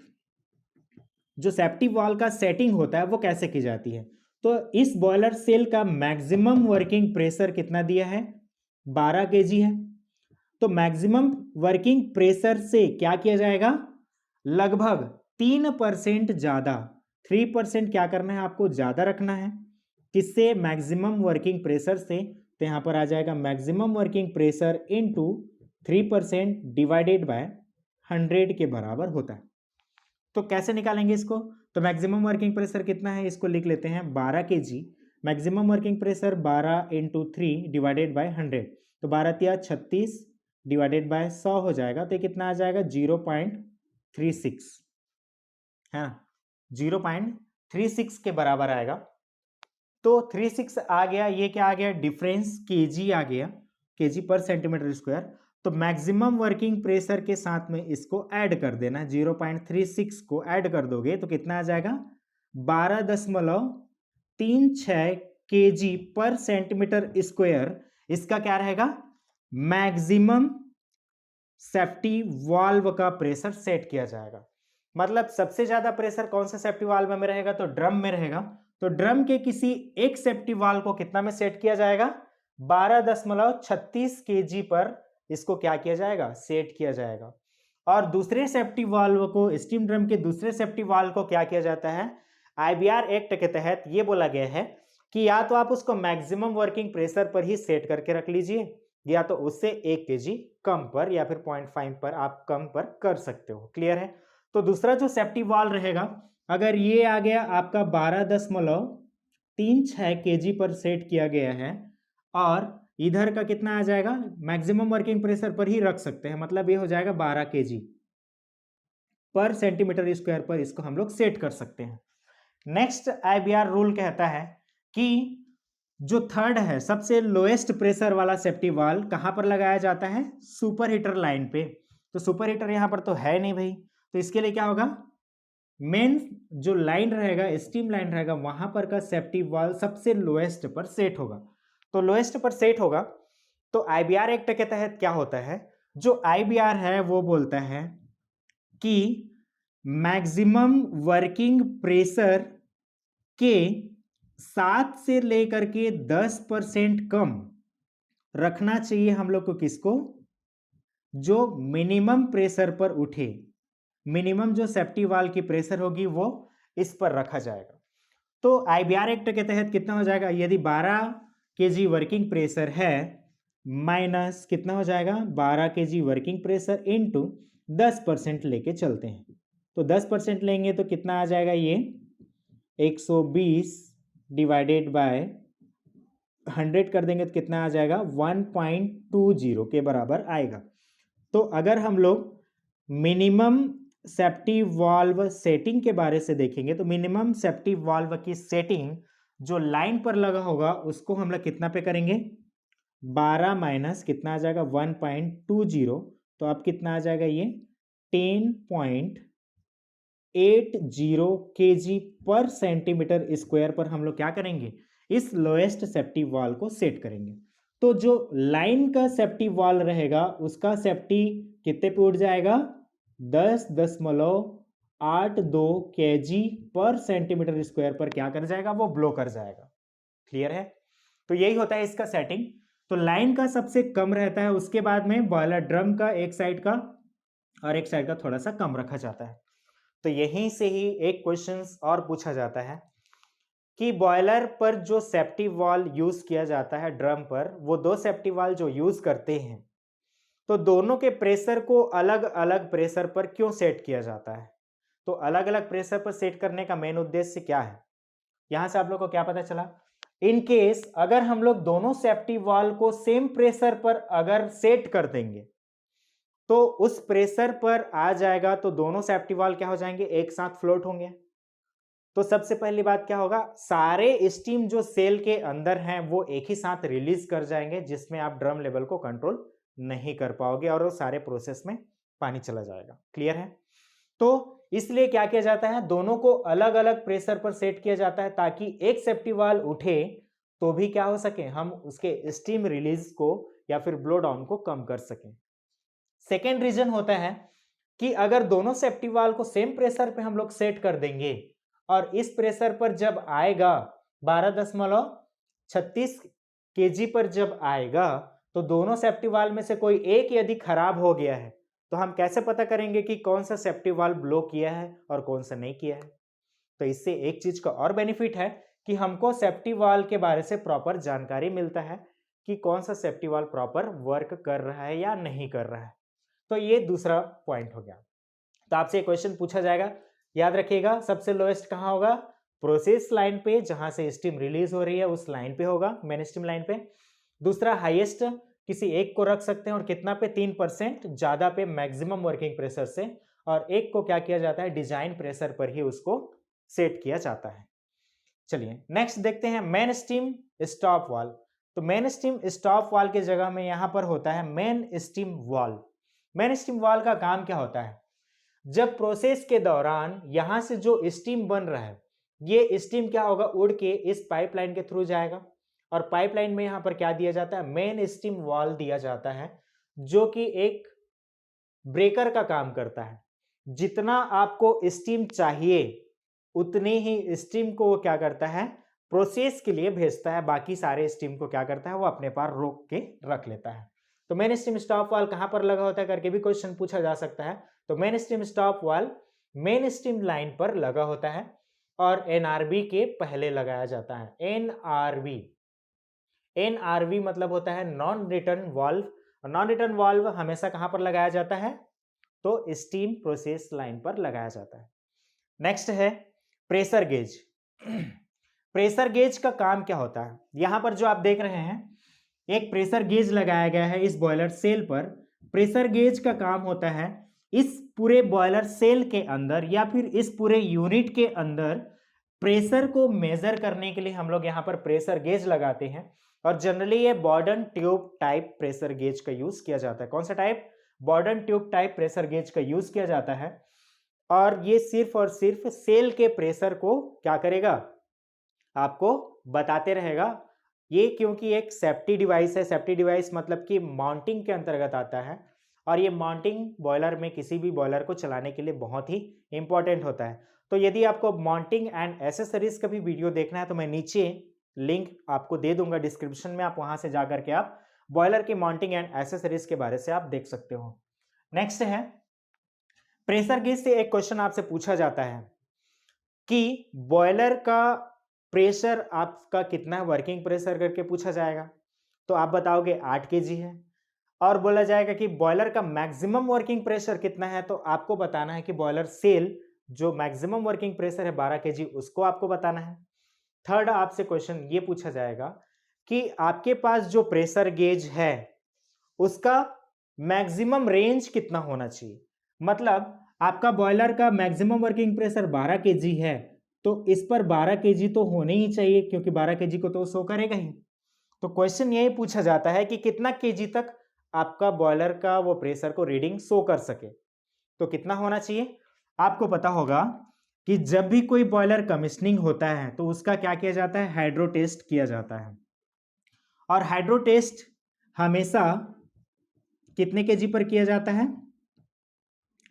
जो सेफ्टी वाल्व का सेटिंग होता है वो कैसे की जाती है। तो इस बॉयलर सेल का मैक्सिमम वर्किंग प्रेशर कितना दिया है, 12 केजी है। तो मैक्सिमम वर्किंग प्रेशर से क्या किया जाएगा, लगभग 3% ज्यादा, 3% क्या करना है आपको, ज्यादा रखना है। किससे, मैक्सिमम वर्किंग प्रेशर से। तो यहां पर आ जाएगा maximum working pressure into 3% divided by 100 के बराबर होता है। तो कैसे निकालेंगे इसको, तो मैक्सिमम वर्किंग प्रेशर कितना है, इसको लिख लेते हैं 12 KG. Maximum working pressure 12 into 3 divided by 100, तो 12 तिया 36 डिवाइडेड बाय 100 हो जाएगा। तो कितना आ जाएगा, 0.36 है ना, 0.36 के बराबर आएगा। तो 36 आ गया, ये क्या आ गया, डिफरेंस केजी आ गया, केजी पर सेंटीमीटर स्क्वायर। तो मैक्सिमम वर्किंग प्रेशर के साथ में इसको ऐड कर देना, 0.36 को ऐड कर दोगे तो कितना आ जाएगा, 12.36 केजी पर सेंटीमीटर स्क्वायर। इसका क्या रहेगा, मैक्सिमम सेफ्टी वाल्व का प्रेशर सेट किया जाएगा। मतलब सबसे ज्यादा प्रेशर कौन सा सेफ्टी वाल्व में रहेगा, तो ड्रम में रहेगा। तो ड्रम के किसी एक सेफ्टी वाल्व को कितना में सेट किया जाएगा, 12.36 केजी पर इसको क्या किया जाएगा, सेट किया जाएगा। और दूसरे सेफ्टी वाल्व को, स्टीम ड्रम के दूसरे सेफ्टी वाल्व को क्या किया जाता है, आईबीआर एक्ट के तहत ये बोला गया है कि या तो आप उसको मैक्सिमम वर्किंग प्रेशर पर ही सेट करके रख लीजिए, या तो उससे 1 केजी कम पर या फिर 0.5 पर आप कम पर कर सकते हो। क्लियर है। तो दूसरा जो सेफ्टी वाल्व रहेगा, अगर ये आ गया आपका 12.36 केजी पर सेट किया गया है, और इधर का कितना आ जाएगा, मैक्सिमम वर्किंग प्रेशर पर ही रख सकते हैं, मतलब ये हो जाएगा 12 केजी पर सेंटीमीटर स्क्वायर पर इसको हम लोग सेट कर सकते हैं। नेक्स्ट आईबीआर रूल कहता है कि जो थर्ड है, सबसे लोएस्ट प्रेशर वाला सेफ्टी वाल्व कहां पर लगाया जाता है, सुपर हीटर लाइन पे। तो सुपर हीटर यहां पर तो है नहीं भाई, तो इसके लिए क्या होगा, मेन जो लाइन रहेगा, स्टीम लाइन रहेगा, वहां पर का सेफ्टी वाल्व सबसे लोएस्ट पर सेट होगा। तो लोएस्ट पर सेट होगा। तो आईबीआर एक्ट के तहत क्या होता है, जो आईबीआर है वो बोलता है कि मैक्सिमम वर्किंग प्रेशर के 7 से लेकर के 10% कम रखना चाहिए हम लोग को, किसको, जो मिनिमम प्रेशर पर उठे, मिनिमम जो सेफ्टी वाल्व की प्रेशर होगी वो इस पर रखा जाएगा। तो आईबीआर एक्ट के तहत कितना हो जाएगा, यदि 12 केजी वर्किंग प्रेशर है, माइनस कितना हो जाएगा, 12 केजी वर्किंग प्रेशर इंटू 10% लेके चलते हैं। तो 10% लेंगे तो कितना आ जाएगा, ये 120 डिवाइडेड बाय 100 कर देंगे तो कितना आ जाएगा, 1.20 के बराबर आएगा। तो अगर हम लोग मिनिमम सेफ्टी वाल्व सेटिंग के बारे से देखेंगे, तो मिनिमम सेफ्टी वाल्व की सेटिंग जो लाइन पर लगा होगा उसको हम लोग कितना पे करेंगे, 12 माइनस कितना आ जाएगा, 1.20। तो अब कितना आ जाएगा, ये 10.80 केजी पर सेंटीमीटर स्क्वायर पर हम लोग क्या करेंगे, इस लोएस्ट सेफ्टी वाल्व को सेट करेंगे। तो जो लाइन का सेफ्टी वाल्व रहेगा उसका सेफ्टी कितने पे उठ जाएगा, 10.82 केजी पर सेंटीमीटर स्क्वायर पर क्या कर जाएगा, वो ब्लो कर जाएगा। क्लियर है। तो यही होता है इसका सेटिंग। तो लाइन का सबसे कम रहता है, उसके बाद में बॉयलर ड्रम का एक साइड का और एक साइड का थोड़ा सा कम रखा जाता है। तो यहीं से ही एक क्वेश्चन और पूछा जाता है कि बॉयलर पर जो सेफ्टी वाल्व यूज किया जाता है ड्रम पर, वो दो सेफ्टी वाल्व जो यूज करते हैं, तो दोनों के प्रेशर को अलग अलग प्रेशर पर क्यों सेट किया जाता है। तो अलग अलग प्रेशर पर सेट करने का मेन उद्देश्य क्या है, यहां से आप लोग को क्या पता चला, इन केस अगर हम लोग दोनों सेफ्टी वाल्व को सेम प्रेशर पर अगर सेट कर देंगे तो उस प्रेशर पर आ जाएगा, तो दोनों सेफ्टी वाल्व क्या हो जाएंगे, एक साथ फ्लोट होंगे। तो सबसे पहली बात क्या होगा, सारे स्टीम जो सेल के अंदर हैं वो एक ही साथ रिलीज कर जाएंगे, जिसमें आप ड्रम लेवल को कंट्रोल नहीं कर पाओगे और वो सारे प्रोसेस में पानी चला जाएगा। क्लियर है? तो इसलिए क्या किया जाता है, दोनों को अलग अलग प्रेशर पर सेट किया जाता है ताकि एक सेफ्टी वाल्व उठे तो भी क्या हो सके, हम उसके स्टीम रिलीज को या फिर ब्लो डाउन को कम कर सकें। सेकेंड रीजन होता है कि अगर दोनों सेफ्टी वाल्व को सेम प्रेशर पे हम लोग सेट कर देंगे और इस प्रेशर पर जब आएगा 12.36 kg पर जब आएगा तो दोनों सेफ्टी वाल्व में से कोई एक यदि खराब हो गया है तो हम कैसे पता करेंगे कि कौन सा सेफ्टी वाल्व ब्लो किया है और कौन सा नहीं किया है? तो इससे एक चीज का और बेनिफिट है कि हमको सेफ्टी वाल्व के बारे से प्रॉपर जानकारी मिलता है कि कौन सा सेफ्टी वाल्व प्रॉपर वर्क कर रहा है या नहीं कर रहा है। तो ये दूसरा पॉइंट हो गया। तो आपसे क्वेश्चन पूछा जाएगा, याद रखिएगा, सबसे लोएस्ट कहाँ होगा? प्रोसेस लाइन पे, जहां से स्टीम रिलीज हो रही है उस लाइन पे होगा, मेन स्टीम लाइन पे। दूसरा हाईएस्ट किसी एक को रख सकते हैं और कितना पे? 3%, ज्यादा पे मैक्सिमम वर्किंग प्रेशर से, और एक को क्या किया जाता है? डिजाइन प्रेशर पर ही उसको सेट किया जाता है। चलिए नेक्स्ट देखते हैं मेन स्टीम स्टॉप वाल्व। तो मेन स्टीम स्टॉप वाल्व के जगह में यहां पर होता है main steam valve. Main steam valve का काम क्या होता है? जब प्रोसेस के दौरान यहां से जो स्टीम बन रहा है, ये स्टीम क्या होगा? उड़ के इस पाइपलाइन के थ्रू जाएगा और पाइपलाइन में यहां पर क्या दिया जाता है? मेन स्टीम वाल्व दिया जाता है, जो कि एक ब्रेकर का काम करता है। जितना आपको स्टीम चाहिए उतनी ही स्टीम को वो क्या करता है? प्रोसेस के लिए भेजता है। बाकी सारे स्टीम को क्या करता है? वो अपने पास रोक के रख लेता है। तो मेन स्टीम स्टॉप वाल्व कहां पर लगा होता है करके भी क्वेश्चन पूछा जा सकता है। तो main steam stop valve main steam line पर लगा होता है और एनआरबी के पहले लगाया जाता है। एनआरवी मतलब होता है non return valve. Non return valve हमेशा कहां पर लगाया जाता है? तो स्टीम प्रोसेस लाइन पर लगाया जाता है। नेक्स्ट है प्रेशर गेज। प्रेशर गेज का काम क्या होता है? यहां पर जो आप देख रहे हैं एक प्रेशर गेज लगाया गया है इस बॉयलर सेल पर। प्रेशर गेज का काम होता है इस पूरे बॉयलर सेल के अंदर या फिर इस पूरे यूनिट के अंदर प्रेशर को मेजर करने के लिए हम लोग यहाँ पर प्रेशर गेज लगाते हैं। और जनरली ये Bourdon tube type pressure gauge का यूज किया जाता है। कौन सा type? Bourdon tube type pressure gauge का यूज किया जाता है। और ये सिर्फ और सिर्फ सेल के प्रेशर को क्या करेगा? आपको बताते रहेगा। ये क्योंकि एक सेफ्टी डिवाइस है, सेफ्टी डिवाइस मतलब कि माउंटिंग के अंतर्गत आता है और ये माउंटिंग बॉयलर में किसी भी बॉयलर को चलाने के लिए बहुत ही इंपॉर्टेंट होता है। तो यदि आपको माउंटिंग एंड एसेसरीज का भी वीडियो देखना है तो मैं नीचे लिंक आपको दे दूंगा डिस्क्रिप्शन में, आप वहां से जाकर के आप बॉयलर की माउंटिंग एंड एसेसरीज के बारे से आप देख सकते हो। नेक्स्ट है प्रेशर गेज से एक क्वेश्चन आपसे पूछा जाता है कि बॉयलर का प्रेशर आपका कितना है, वर्किंग प्रेशर करके पूछा जाएगा। तो आप बताओगे 8 kg है। और बोला जाएगा कि बॉयलर का मैक्सिमम वर्किंग प्रेशर कितना है, तो आपको बताना है कि बॉयलर सेल जो मैक्सिमम वर्किंग प्रेशर है 12 kg, उसको आपको बताना है। थर्ड आपसे क्वेश्चन ये पूछा जाएगा कि आपके पास जो प्रेशर गेज है उसका मैक्सिमम रेंज कितना होना चाहिए। मतलब आपका बॉयलर का मैक्सिमम वर्किंग प्रेशर 12 kg है तो इस पर 12 kg तो होने ही चाहिए, क्योंकि 12 kg को तो शो करेगा ही। तो क्वेश्चन यही पूछा जाता है कि कितना kg तक आपका बॉयलर का वो प्रेशर को रीडिंग शो कर सके। तो कितना होना चाहिए? आपको पता होगा कि जब भी कोई बॉयलर कमिश्निंग होता है तो उसका क्या किया जाता है? हाइड्रो टेस्ट किया जाता है। और हाइड्रो टेस्ट हमेशा कितने kg पर किया जाता है?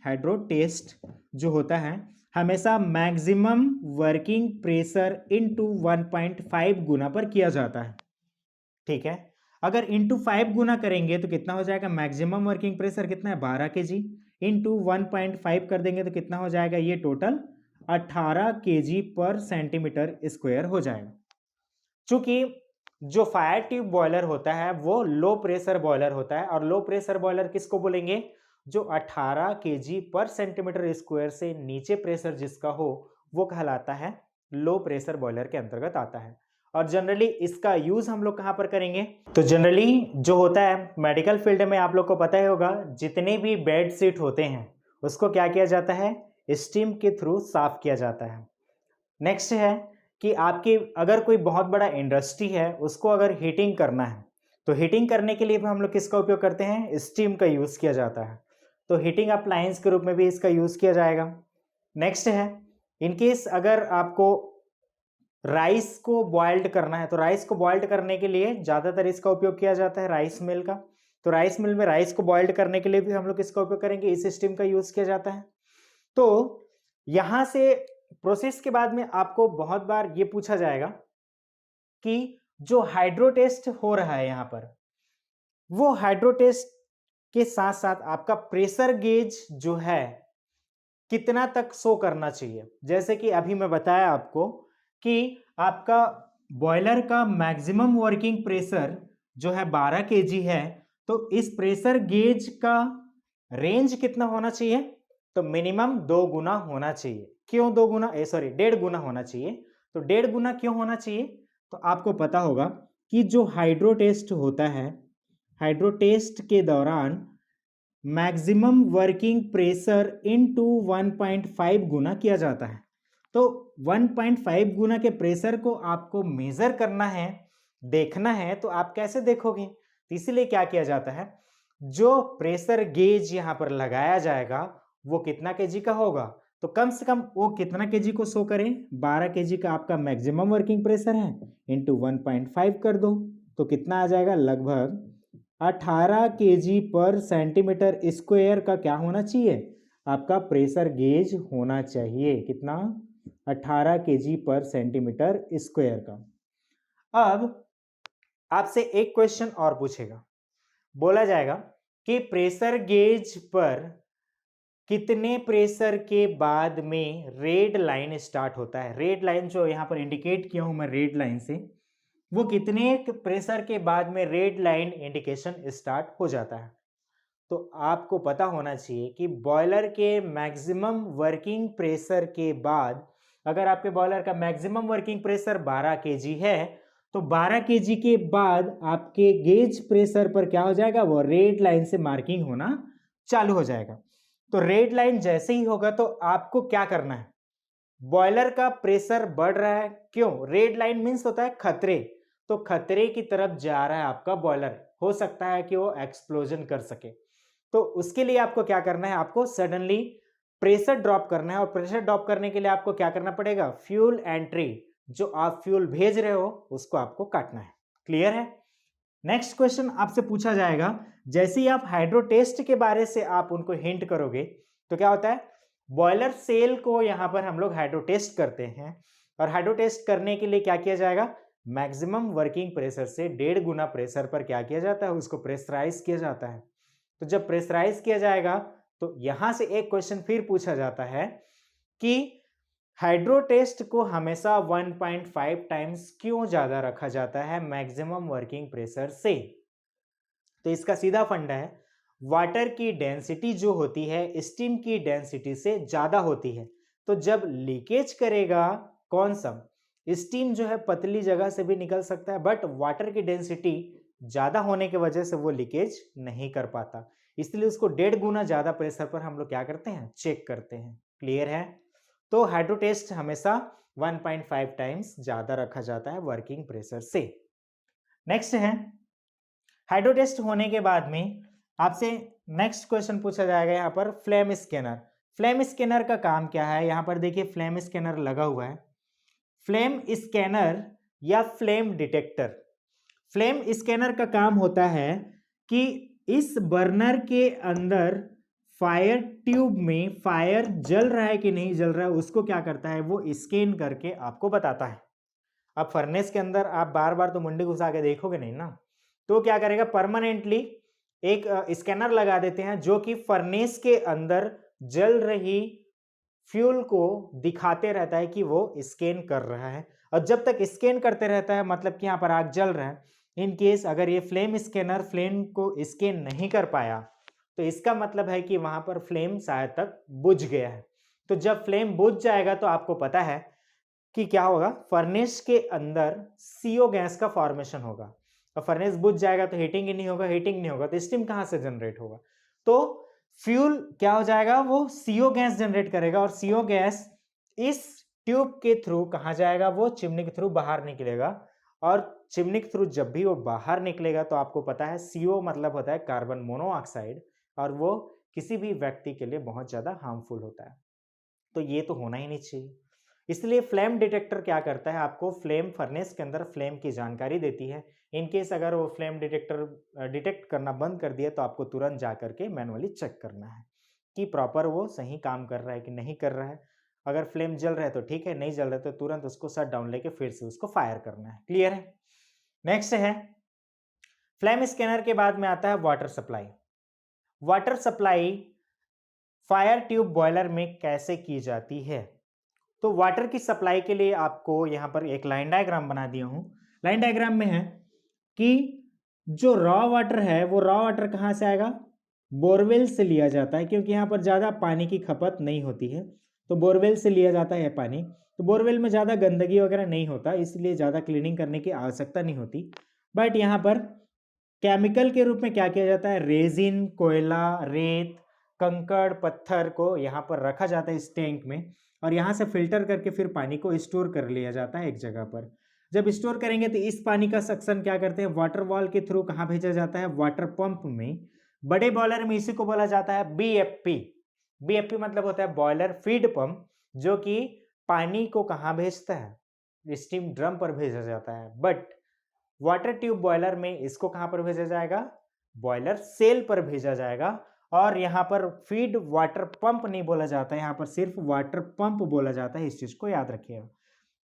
हाइड्रो टेस्ट जो होता है हमेशा मैक्सिमम वर्किंग प्रेशर इंटू 1.5 गुना पर किया जाता है। ठीक है, अगर इंटू 5 गुना करेंगे तो कितना हो जाएगा? मैक्सिमम वर्किंग प्रेशर कितना है? 12 kg इंटू 1.5 कर देंगे तो कितना हो जाएगा? ये टोटल 18 kg पर सेंटीमीटर स्क्वायर हो जाएगा। चूंकि जो फायर ट्यूब बॉयलर होता है वो लो प्रेशर बॉयलर होता है, और लो प्रेशर बॉयलर किसको बोलेंगे? जो 18 kg पर सेंटीमीटर स्क्वायर से नीचे प्रेशर जिसका हो वो कहलाता है लो प्रेशर बॉयलर के अंतर्गत आता है। और जनरली इसका यूज हम लोग कहां पर करेंगे? तो जनरली जो होता है मेडिकल फील्ड में आप लोग को पता ही होगा, जितने भी बेड शीट होते हैं उसको क्या किया जाता है? स्टीम के थ्रू साफ किया जाता है। नेक्स्ट है कि आपकी अगर कोई बहुत बड़ा इंडस्ट्री है उसको अगर हीटिंग करना है तो हीटिंग करने के लिए भी हम लोग किसका उपयोग करते हैं, स्टीम का यूज किया जाता है। तो हीटिंग अप्लायंस के रूप में भी इसका यूज किया जाएगा। नेक्स्ट है, इनकेस अगर आपको राइस को बॉइल्ड करना है, तो राइस को बॉइल्ड करने के लिए ज्यादातर इसका उपयोग किया जाता है राइस मिल का। तो राइस मिल में राइस को बॉइल्ड करने के लिए भी हम लोग इसका उपयोग करेंगे, इस स्टीम का यूज किया जाता है। तो यहां से प्रोसेस के बाद में आपको बहुत बार ये पूछा जाएगा कि जो हाइड्रो टेस्ट हो रहा है यहां पर, वो हाइड्रो टेस्ट के साथ साथ आपका प्रेशर गेज जो है कितना तक शो करना चाहिए। जैसे कि अभी मैं बताया आपको कि आपका बॉयलर का मैक्सिमम वर्किंग प्रेशर जो है 12 केजी है, तो इस प्रेशर गेज का रेंज कितना होना चाहिए, तो मिनिमम 2 गुना होना चाहिए। क्यों 2 गुना, सॉरी 1.5 गुना होना चाहिए। तो 1.5 गुना क्यों होना चाहिए, तो आपको पता होगा कि जो हाइड्रो टेस्ट होता है, हाइड्रो टेस्ट के दौरान मैक्सिमम वर्किंग प्रेशर इनटू 1.5 गुना किया जाता है। तो 1.5 गुना के प्रेशर को आपको मेजर करना है, देखना है, तो आप कैसे देखोगे, तो इसीलिए क्या किया जाता है, जो प्रेशर गेज यहां पर लगाया जाएगा वो कितना केजी का होगा, तो कम से कम वो कितना केजी को शो करें, 12 केजी का आपका मैक्सिमम वर्किंग प्रेशर है, इंटू 1.5 कर दो, तो कितना आ जाएगा, लगभग 18 केजी पर सेंटीमीटर स्क्वायर का क्या होना चाहिए, आपका प्रेशर गेज होना चाहिए। कितना, 18 केजी पर सेंटीमीटर स्क्वायर का। अब आपसे एक क्वेश्चन और पूछेगा, बोला जाएगा कि प्रेशर गेज पर कितने प्रेशर के बाद में रेड लाइन स्टार्ट होता है। रेड लाइन जो यहां पर इंडिकेट किया हूं मैं रेड लाइन से, वो कितने प्रेशर के बाद में रेड लाइन इंडिकेशन स्टार्ट हो जाता है। तो आपको पता होना चाहिए कि बॉयलर के मैक्सिमम वर्किंग प्रेशर के बाद, अगर आपके बॉयलर का मैक्सिमम वर्किंग प्रेशर 12 केजी है, तो 12 केजी के बाद आपके गेज प्रेशर पर क्या हो जाएगा, वो रेड लाइन से मार्किंग होना चालू हो जाएगा। तो रेड लाइन जैसे ही होगा तो आपको क्या करना है, बॉयलर का प्रेशर बढ़ रहा है, क्यों, रेड लाइन मींस होता है खतरे, तो खतरे की तरफ जा रहा है आपका बॉयलर, हो सकता है कि वो एक्सप्लोजन कर सके। तो उसके लिए आपको क्या करना है, आपको सडनली प्रेशर ड्रॉप करना है, और प्रेशर ड्रॉप करने के लिए आपको क्या करना पड़ेगा, फ्यूल एंट्री, जो आप फ्यूल भेज रहे हो उसको आपको काटना है। क्लियर है। नेक्स्ट क्वेश्चन आपसे पूछा जाएगा, जैसे ही आप हाइड्रो टेस्ट के बारे से आप उनको हिंट करोगे, तो क्या होता है, बॉयलर सेल को यहां पर हम लोग हाइड्रो टेस्ट करते हैं, और हाइड्रो टेस्ट करने के लिए क्या किया जाएगा, मैक्सिमम वर्किंग प्रेशर से 1.5 गुना प्रेशर पर क्या किया जाता है, उसको प्रेशराइज किया जाता है। तो जब प्रेशराइज किया जाएगा तो यहां से एक क्वेश्चन फिर पूछा जाता है कि हाइड्रो टेस्ट को हमेशा 1.5 टाइम्स क्यों ज्यादा रखा जाता है मैक्सिमम वर्किंग प्रेशर से। तो इसका सीधा फंडा है, वाटर की डेंसिटी जो होती है स्टीम की डेंसिटी से ज्यादा होती है। तो जब लीकेज करेगा, कौन सा, स्टीम जो है पतली जगह से भी निकल सकता है, बट वाटर की डेंसिटी ज्यादा होने की वजह से वो लीकेज नहीं कर पाता, इसलिए उसको 1.5 गुना ज्यादा प्रेशर पर हम लोग क्या करते हैं, चेक करते हैं। क्लियर है। तो हाइड्रो टेस्ट हमेशा 1.5 टाइम्स ज्यादा रखा जाता है वर्किंग प्रेशर से। नेक्स्ट है, हाइड्रो टेस्ट होने के बाद में आपसे नेक्स्ट क्वेश्चन पूछा जाएगा यहाँ पर, फ्लेम स्कैनर। फ्लेम स्कैनर का काम क्या है, यहाँ पर देखिए फ्लेम स्कैनर लगा हुआ है। फ्लेम स्कैनर या फ्लेम डिटेक्टर, फ्लेम स्कैनर का काम होता है कि इस बर्नर के अंदर फायर ट्यूब में फायर जल रहा है कि नहीं जल रहा है, उसको क्या करता है, वो स्कैन करके आपको बताता है। अब फर्नेस के अंदर आप बार बार तो मुंडी घुसा के देखोगे नहीं ना, तो क्या करेगा, परमानेंटली एक स्कैनर लगा देते हैं जो कि फर्नेस के अंदर जल रही फ्यूल को दिखाते रहता है कि वो स्कैन कर रहा है, और जब तक स्कैन करते रहता है मतलब कि यहाँ पर आग जल रहा है। इन केस अगर ये फ्लेम स्कैनर फ्लेम को स्कैन नहीं कर पाया, तो इसका मतलब है कि वहां पर फ्लेम शायद तक बुझ गया है। तो जब फ्लेम बुझ जाएगा तो आपको पता है कि क्या होगा, फर्नेस के अंदर CO गैस का फॉर्मेशन होगा, और फर्नेस बुझ जाएगा तो हीटिंग ही नहीं होगा, हीटिंग नहीं होगा तो स्टीम कहां से जनरेट होगा, तो फ्यूल क्या हो जाएगा, वो CO गैस जनरेट करेगा, और CO गैस इस ट्यूब के थ्रू कहां जाएगा, वो चिमनी के थ्रू बाहर निकलेगा, और चिमनी के थ्रू जब भी वो बाहर निकलेगा तो आपको पता है CO मतलब होता है कार्बन मोनोऑक्साइड, और वो किसी भी व्यक्ति के लिए बहुत ज़्यादा हार्मफुल होता है। तो ये तो होना ही नहीं चाहिए। इसलिए फ्लेम डिटेक्टर क्या करता है, आपको फ्लेम फर्नेस के अंदर फ्लेम की जानकारी देती है। इन केस अगर वो फ्लेम डिटेक्टर डिटेक्ट करना बंद कर दिया तो आपको तुरंत जा करके मैनुअली चेक करना है कि प्रॉपर वो सही काम कर रहा है कि नहीं कर रहा है। अगर फ्लेम जल रहा है तो ठीक है, नहीं जल रहा है तो तुरंत उसको शट डाउन लेके फिर से उसको फायर करना है। क्लियर है? नेक्स्ट है फ्लेम स्कैनर के बाद में आता है water supply. Water supply fire tube boiler में कैसे की जाती है? तो वाटर की सप्लाई के लिए आपको यहाँ पर एक लाइन डायग्राम बना दिया हूँ। लाइन डायग्राम में है कि जो रॉ वाटर है वो रॉ वाटर कहाँ से आएगा? बोरवेल से लिया जाता है, क्योंकि यहाँ पर ज़्यादा पानी की खपत नहीं होती है, तो बोरवेल से लिया जाता है पानी। तो बोरवेल में ज़्यादा गंदगी वगैरह नहीं होता, इसलिए ज़्यादा क्लीनिंग करने की आवश्यकता नहीं होती। बट यहाँ पर केमिकल के रूप में क्या किया जाता है? रेजिन, कोयला, रेत, कंकड़, पत्थर को यहाँ पर रखा जाता है इस टैंक में, और यहाँ से फिल्टर करके फिर पानी को स्टोर कर लिया जाता है एक जगह पर। जब स्टोर करेंगे तो इस पानी का सक्शन क्या करते हैं? वाटर वॉल के थ्रू कहाँ भेजा जाता है? वाटर पंप में। बड़े बॉयलर में इसी को बोला जाता है BFP। BFP मतलब होता है बॉयलर फीड पंप, जो कि पानी को कहाँ भेजता है? स्टीम ड्रम पर भेजा जाता है। बट वाटर ट्यूब बॉयलर में इसको कहां पर भेजा जाएगा? बॉयलर सेल पर भेजा जाएगा। और यहां पर फीड वाटर पंप नहीं बोला जाता है, यहां पर सिर्फ वाटर पंप बोला जाता है। इस चीज को याद रखिएगा।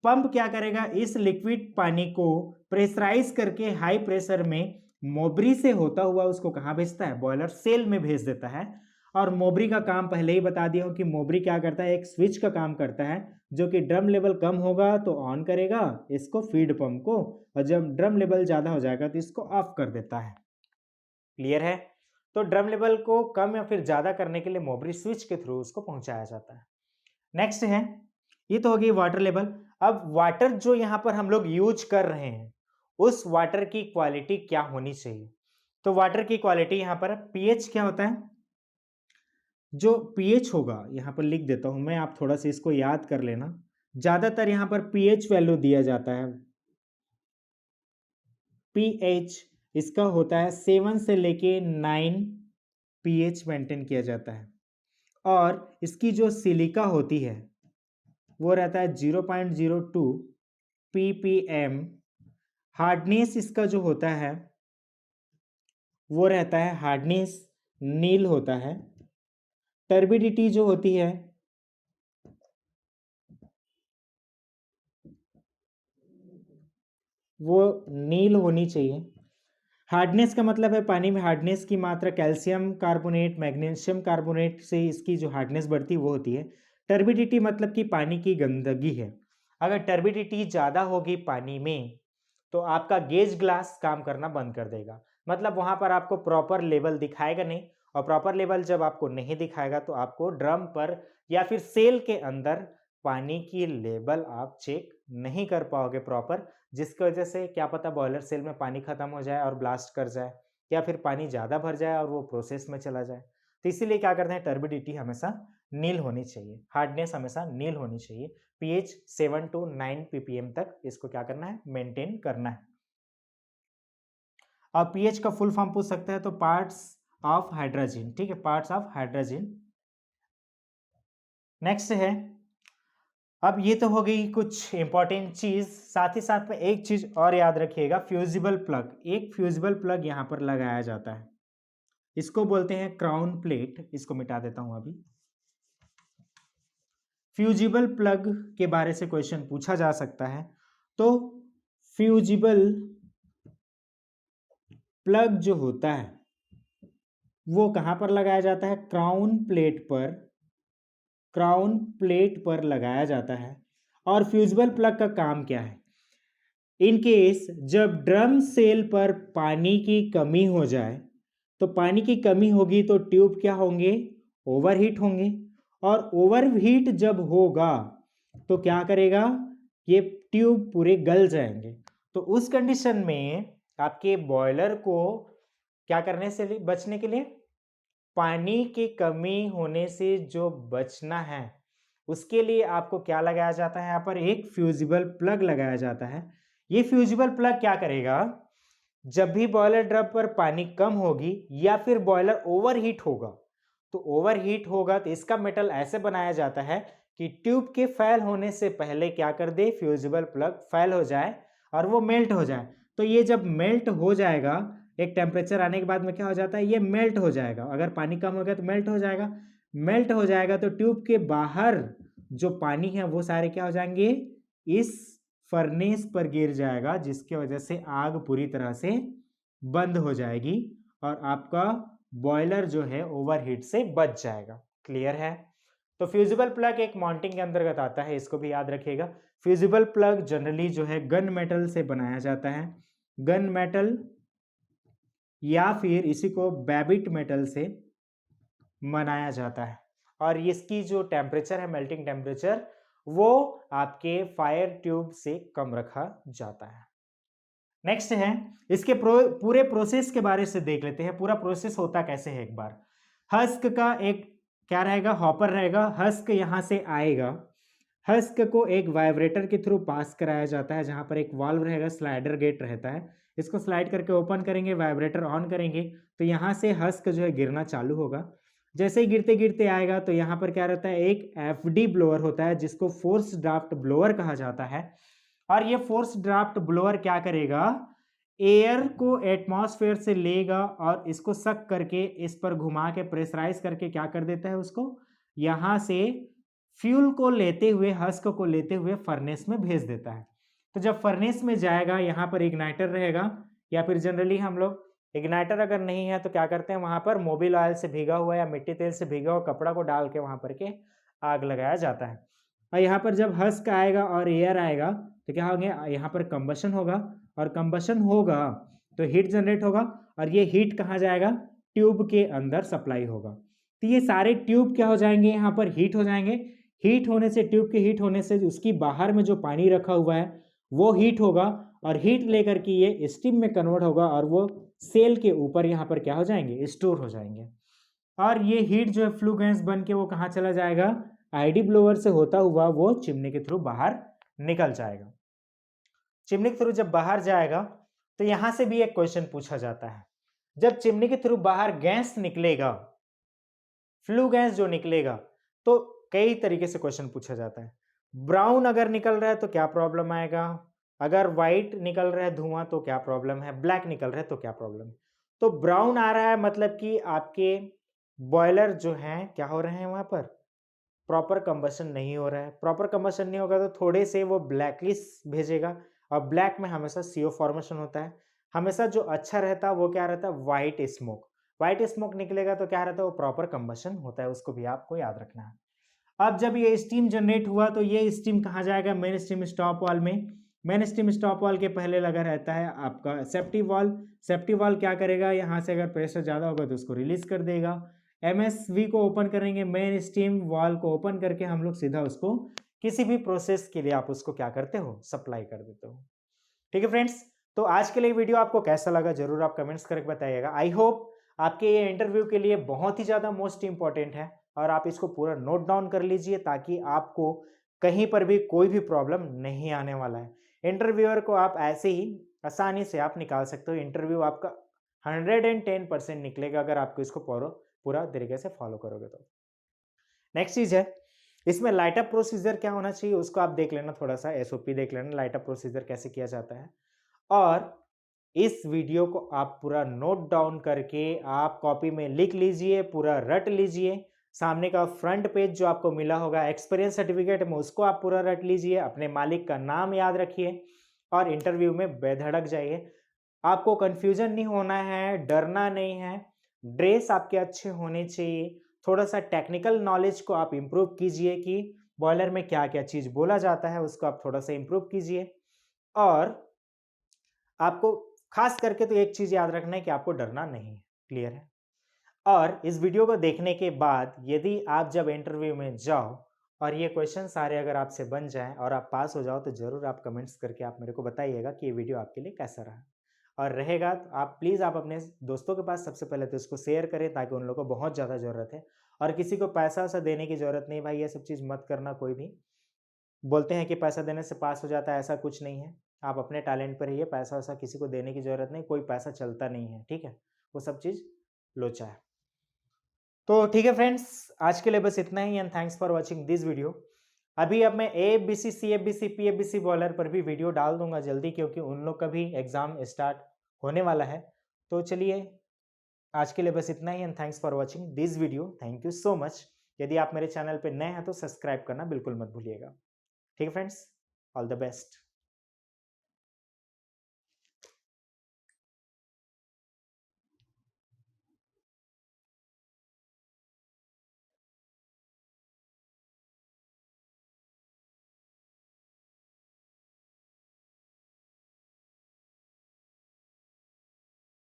पंप क्या करेगा? इस लिक्विड पानी को प्रेशराइज करके हाई प्रेशर में मोबरी से होता हुआ उसको कहां भेजता है? बॉयलर सेल में भेज देता है। और मोबरी का काम पहले ही बता दिया हूं कि मोबरी क्या करता है? एक स्विच का काम करता है, जो कि ड्रम लेवल कम होगा तो ऑन करेगा इसको फीड पंप को, और जब ड्रम लेवल ज़्यादा हो जाएगा तो इसको ऑफ कर देता है। क्लियर है? तो ड्रम लेवल को कम या फिर ज़्यादा करने के लिए मोबरी स्विच के थ्रू उसको पहुंचाया जाता है। नेक्स्ट है, ये तो हो गई वाटर लेवल। अब वाटर जो यहाँ पर हम लोग यूज कर रहे हैं उस वाटर की क्वालिटी क्या होनी चाहिए? तो वाटर की क्वालिटी यहाँ पर पीएच क्या होता है? जो पीएच होगा यहाँ पर लिख देता हूं मैं, आप थोड़ा सा इसको याद कर लेना। ज्यादातर यहाँ पर पीएच वैल्यू दिया जाता है। पीएच इसका होता है 7 से लेके 9 पीएच मेंटेन किया जाता है। और इसकी जो सिलिका होती है वो रहता है 0.02 ppm। हार्डनेस इसका जो होता है वो रहता है, हार्डनेस नील होता है। टर्बिडिटी जो होती है वो नील होनी चाहिए। हार्डनेस का मतलब है पानी में हार्डनेस की मात्रा कैल्शियम कार्बोनेट, मैग्नीशियम कार्बोनेट से इसकी जो हार्डनेस बढ़ती है वो होती है। टर्बिडिटी मतलब कि पानी की गंदगी है। अगर टर्बिडिटी ज़्यादा होगी पानी में तो आपका गेज ग्लास काम करना बंद कर देगा, मतलब वहाँ पर आपको प्रॉपर लेवल दिखाएगा नहीं। और प्रॉपर लेवल जब आपको नहीं दिखाएगा तो आपको ड्रम पर या फिर सेल के अंदर पानी की लेवल आप चेक नहीं कर पाओगे प्रॉपर, जिसकी वजह से क्या पता बॉयलर सेल में पानी खत्म हो जाए और ब्लास्ट कर जाए, या फिर पानी ज़्यादा भर जाए और वो प्रोसेस में चला जाए। तो इसीलिए क्या करते हैं, टर्बिडिटी हमेशा नील होनी चाहिए, हार्डनेस हमेशा नील होनी चाहिए। पीएच 7 to 9 ppm तक इसको क्या करना है? मेंटेन करना है। अब पीएच का फुल फॉर्म पूछ सकता है तो पार्ट्स ऑफ हाइड्रोजन, ठीक है, पार्ट्स ऑफ हाइड्रोजन। नेक्स्ट है, अब ये तो हो गई कुछ इंपॉर्टेंट चीज, साथ ही साथ में एक चीज और याद रखिएगा, फ्यूजिबल प्लग। एक फ्यूजिबल प्लग यहां पर लगाया जाता है, इसको बोलते हैं क्राउन प्लेट। इसको मिटा देता हूं अभी। फ्यूजिबल प्लग के बारे से क्वेश्चन पूछा जा सकता है। तो फ्यूजिबल प्लग जो होता है वो कहां पर लगाया जाता है? क्राउन प्लेट पर, क्राउन प्लेट पर लगाया जाता है। और फ्यूजिबल प्लग का काम क्या है? इन केस जब ड्रम सेल पर पानी की कमी हो जाए, तो पानी की कमी होगी तो ट्यूब क्या होंगे? ओवरहीट होंगे। और ओवरहीट जब होगा तो क्या करेगा? ये ट्यूब पूरे गल जाएंगे। तो उस कंडीशन में आपके बॉयलर को क्या करने से बचने के लिए, पानी की कमी होने से जो बचना है उसके लिए आपको क्या लगाया जाता है? यहाँ पर एक फ्यूजिबल प्लग लगाया जाता है। ये फ्यूजिबल प्लग क्या करेगा, जब भी बॉयलर ड्रम पर पानी कम होगी या फिर बॉयलर ओवरहीट होगा, तो ओवरहीट होगा तो इसका मेटल ऐसे बनाया जाता है कि ट्यूब के फेल होने से पहले क्या कर दे, फ्यूजिबल प्लग फेल हो जाए और वो मेल्ट हो जाए। तो ये जब मेल्ट हो जाएगा, एक टेम्परेचर आने के बाद में क्या हो जाता है, ये मेल्ट हो जाएगा। अगर पानी कम हो गया तो मेल्ट हो जाएगा, मेल्ट हो जाएगा तो ट्यूब के बाहर जो पानी है वो सारे क्या हो जाएंगे, इस फर्नेस पर गिर जाएगा, जिसकी वजह से आग पूरी तरह से बंद हो जाएगी और आपका बॉयलर जो है ओवरहीट से बच जाएगा। क्लियर है? तो फ्यूजिबल प्लग एक माउंटिंग के अंतर्गत आता है, इसको भी याद रखिएगा। फ्यूजिबल प्लग जनरली जो है गन मेटल से बनाया जाता है, गन मेटल या फिर इसी को बेबिट मेटल से बनाया जाता है, और इसकी जो टेम्परेचर है, मेल्टिंग टेम्परेचर, वो आपके फायर ट्यूब से कम रखा जाता है। नेक्स्ट है, इसके पूरे प्रोसेस के बारे से देख लेते हैं, पूरा प्रोसेस होता कैसे है एक बार। हस्क का एक क्या रहेगा, हॉपर रहेगा, हस्क यहाँ से आएगा, हस्क को एक वाइब्रेटर के थ्रू पास कराया जाता है, जहाँ पर एक वाल्व रहेगा, स्लाइडर गेट रहता है, इसको स्लाइड करके ओपन करेंगे, वाइब्रेटर ऑन करेंगे तो यहाँ से हस्क जो है गिरना चालू होगा। जैसे ही गिरते गिरते आएगा तो यहाँ पर क्या रहता है, एक एफडी ब्लोअर होता है जिसको फोर्स ड्राफ्ट ब्लोअर कहा जाता है, और ये फोर्स ड्राफ्ट ब्लोअर क्या करेगा, एयर को एटमॉस्फेयर से लेगा और इसको सक करके इस पर घुमा के प्रेशराइज करके क्या कर देता है, उसको यहाँ से फ्यूल को लेते हुए, हस्क को लेते हुए फर्नेस में भेज देता है। तो जब फर्नेस में जाएगा, यहाँ पर इग्नाइटर रहेगा, या फिर जनरली हम लोग इग्नाइटर अगर नहीं है तो क्या करते हैं, वहां पर मोबिल ऑयल से भीगा हुआ या मिट्टी तेल से भीगा हुआ कपड़ा को डाल के वहां पर के आग लगाया जाता है। और यहाँ पर जब हस्क आएगा और एयर आएगा तो क्या होगा, यहाँ पर कंबशन होगा, और कंबशन होगा तो हीट जनरेट होगा, और ये हीट कहाँ जाएगा, ट्यूब के अंदर सप्लाई होगा। तो ये सारे ट्यूब क्या हो जाएंगे, यहाँ पर हीट हो जाएंगे, हीट होने से, ट्यूब के हीट होने से उसकी बाहर में जो पानी रखा हुआ है वो हीट होगा, और हीट लेकर के ये स्टीम में कन्वर्ट होगा और वो सेल के ऊपर यहाँ पर क्या हो जाएंगे, स्टोर हो जाएंगे। और ये हीट जो है फ्लू गैस बन के वो कहाँ चला जाएगा, आईडी ब्लोअर से होता हुआ वो चिमनी के थ्रू बाहर निकल जाएगा। चिमनी के थ्रू जब बाहर जाएगा तो यहां से भी एक क्वेश्चन पूछा जाता है, जब चिमनी के थ्रू बाहर गैस निकलेगा, फ्लू गैस जो निकलेगा, तो कई तरीके से क्वेश्चन पूछा जाता है। ब्राउन अगर निकल रहा है तो क्या प्रॉब्लम आएगा, अगर व्हाइट निकल रहा है धुआं तो क्या प्रॉब्लम है, ब्लैक निकल रहा है तो क्या प्रॉब्लम है। तो ब्राउन आ रहा है मतलब कि आपके बॉयलर जो है क्या हो रहे हैं, वहां पर प्रॉपर कंबशन नहीं हो रहा है। प्रॉपर कंबशन नहीं होगा तो थोड़े से वो ब्लैकलिश भेजेगा, और ब्लैक में हमेशा सीओ फॉर्मेशन होता है। हमेशा जो अच्छा रहता है वो क्या रहता है, वाइट स्मोक। वाइट स्मोक निकलेगा तो क्या रहता है, वो प्रॉपर कंबशन होता है, उसको भी आपको याद रखना है। अब जब ये स्टीम जनरेट हुआ तो ये स्टीम कहाँ जाएगा, मेन स्टीम स्टॉप वाल में। मेन स्टीम स्टॉप वाल के पहले लगा रहता है आपका सेफ्टी वाल। सेफ्टी वाल क्या करेगा, यहाँ से अगर प्रेशर ज़्यादा होगा तो उसको रिलीज कर देगा। एमएसवी को ओपन करेंगे, मेन स्टीम वाल को ओपन करके हम लोग सीधा उसको किसी भी प्रोसेस के लिए आप उसको क्या करते हो, सप्लाई कर देते हो। ठीक है फ्रेंड्स, तो आज के लिए वीडियो आपको कैसा लगा जरूर आप कमेंट्स करके बताइएगा। आई होप आपके ये इंटरव्यू के लिए बहुत ही ज़्यादा मोस्ट इंपॉर्टेंट है, और आप इसको पूरा नोट डाउन कर लीजिए ताकि आपको कहीं पर भी कोई भी प्रॉब्लम नहीं आने वाला है। इंटरव्यूअर को आप ऐसे ही आसानी से आप निकाल सकते हो, इंटरव्यू आपका 110% निकलेगा अगर आपको इसको पूरा तरीके से फॉलो करोगे तो। नेक्स्ट चीज है, इसमें लाइट अप प्रोसीजर क्या होना चाहिए उसको आप देख लेना, थोड़ा सा एसओपी देख लेना, लाइट अप प्रोसीजर कैसे किया जाता है। और इस वीडियो को आप पूरा नोट डाउन करके आप कॉपी में लिख लीजिए, पूरा रट लीजिए। सामने का फ्रंट पेज जो आपको मिला होगा एक्सपीरियंस सर्टिफिकेट में, उसको आप पूरा रट लीजिए, अपने मालिक का नाम याद रखिए और इंटरव्यू में बेधड़क जाइए। आपको कंफ्यूजन नहीं होना है, डरना नहीं है, ड्रेस आपके अच्छे होने चाहिए, थोड़ा सा टेक्निकल नॉलेज को आप इम्प्रूव कीजिए कि बॉयलर में क्या क्या चीज़ बोला जाता है उसको आप थोड़ा सा इम्प्रूव कीजिए। और आपको खास करके तो एक चीज़ याद रखना है कि आपको डरना नहीं है। क्लियर है? और इस वीडियो को देखने के बाद यदि आप जब इंटरव्यू में जाओ और ये क्वेश्चन सारे अगर आपसे बन जाएं और आप पास हो जाओ तो ज़रूर आप कमेंट्स करके आप मेरे को बताइएगा कि ये वीडियो आपके लिए कैसा रहा। और रहेगा तो आप प्लीज़ आप अपने दोस्तों के पास सबसे पहले तो इसको शेयर करें ताकि उन लोगों को बहुत ज़्यादा ज़रूरत है। और किसी को पैसा वैसा देने की ज़रूरत नहीं भाई, ये सब चीज़ मत करना। कोई भी बोलते हैं कि पैसा देने से पास हो जाता है, ऐसा कुछ नहीं है। आप अपने टैलेंट पर रहिए, पैसा वैसा किसी को देने की ज़रूरत नहीं, कोई पैसा चलता नहीं है, ठीक है? वो सब चीज़ लोचा है। तो ठीक है फ्रेंड्स, आज के लिए बस इतना ही and thanks for watching this video. अभी अब मैं एएफबीसी, सीएफबीसी, पीएफबीसी बॉलर पर भी वीडियो डाल दूंगा जल्दी, क्योंकि उन लोग का भी एग्ज़ाम स्टार्ट होने वाला है। तो चलिए, आज के लिए बस इतना ही and thanks for watching this video. Thank you so much. यदि आप मेरे चैनल पर नए हैं तो सब्सक्राइब करना बिल्कुल मत भूलिएगा। ठीक है फ्रेंड्स, ऑल द बेस्ट।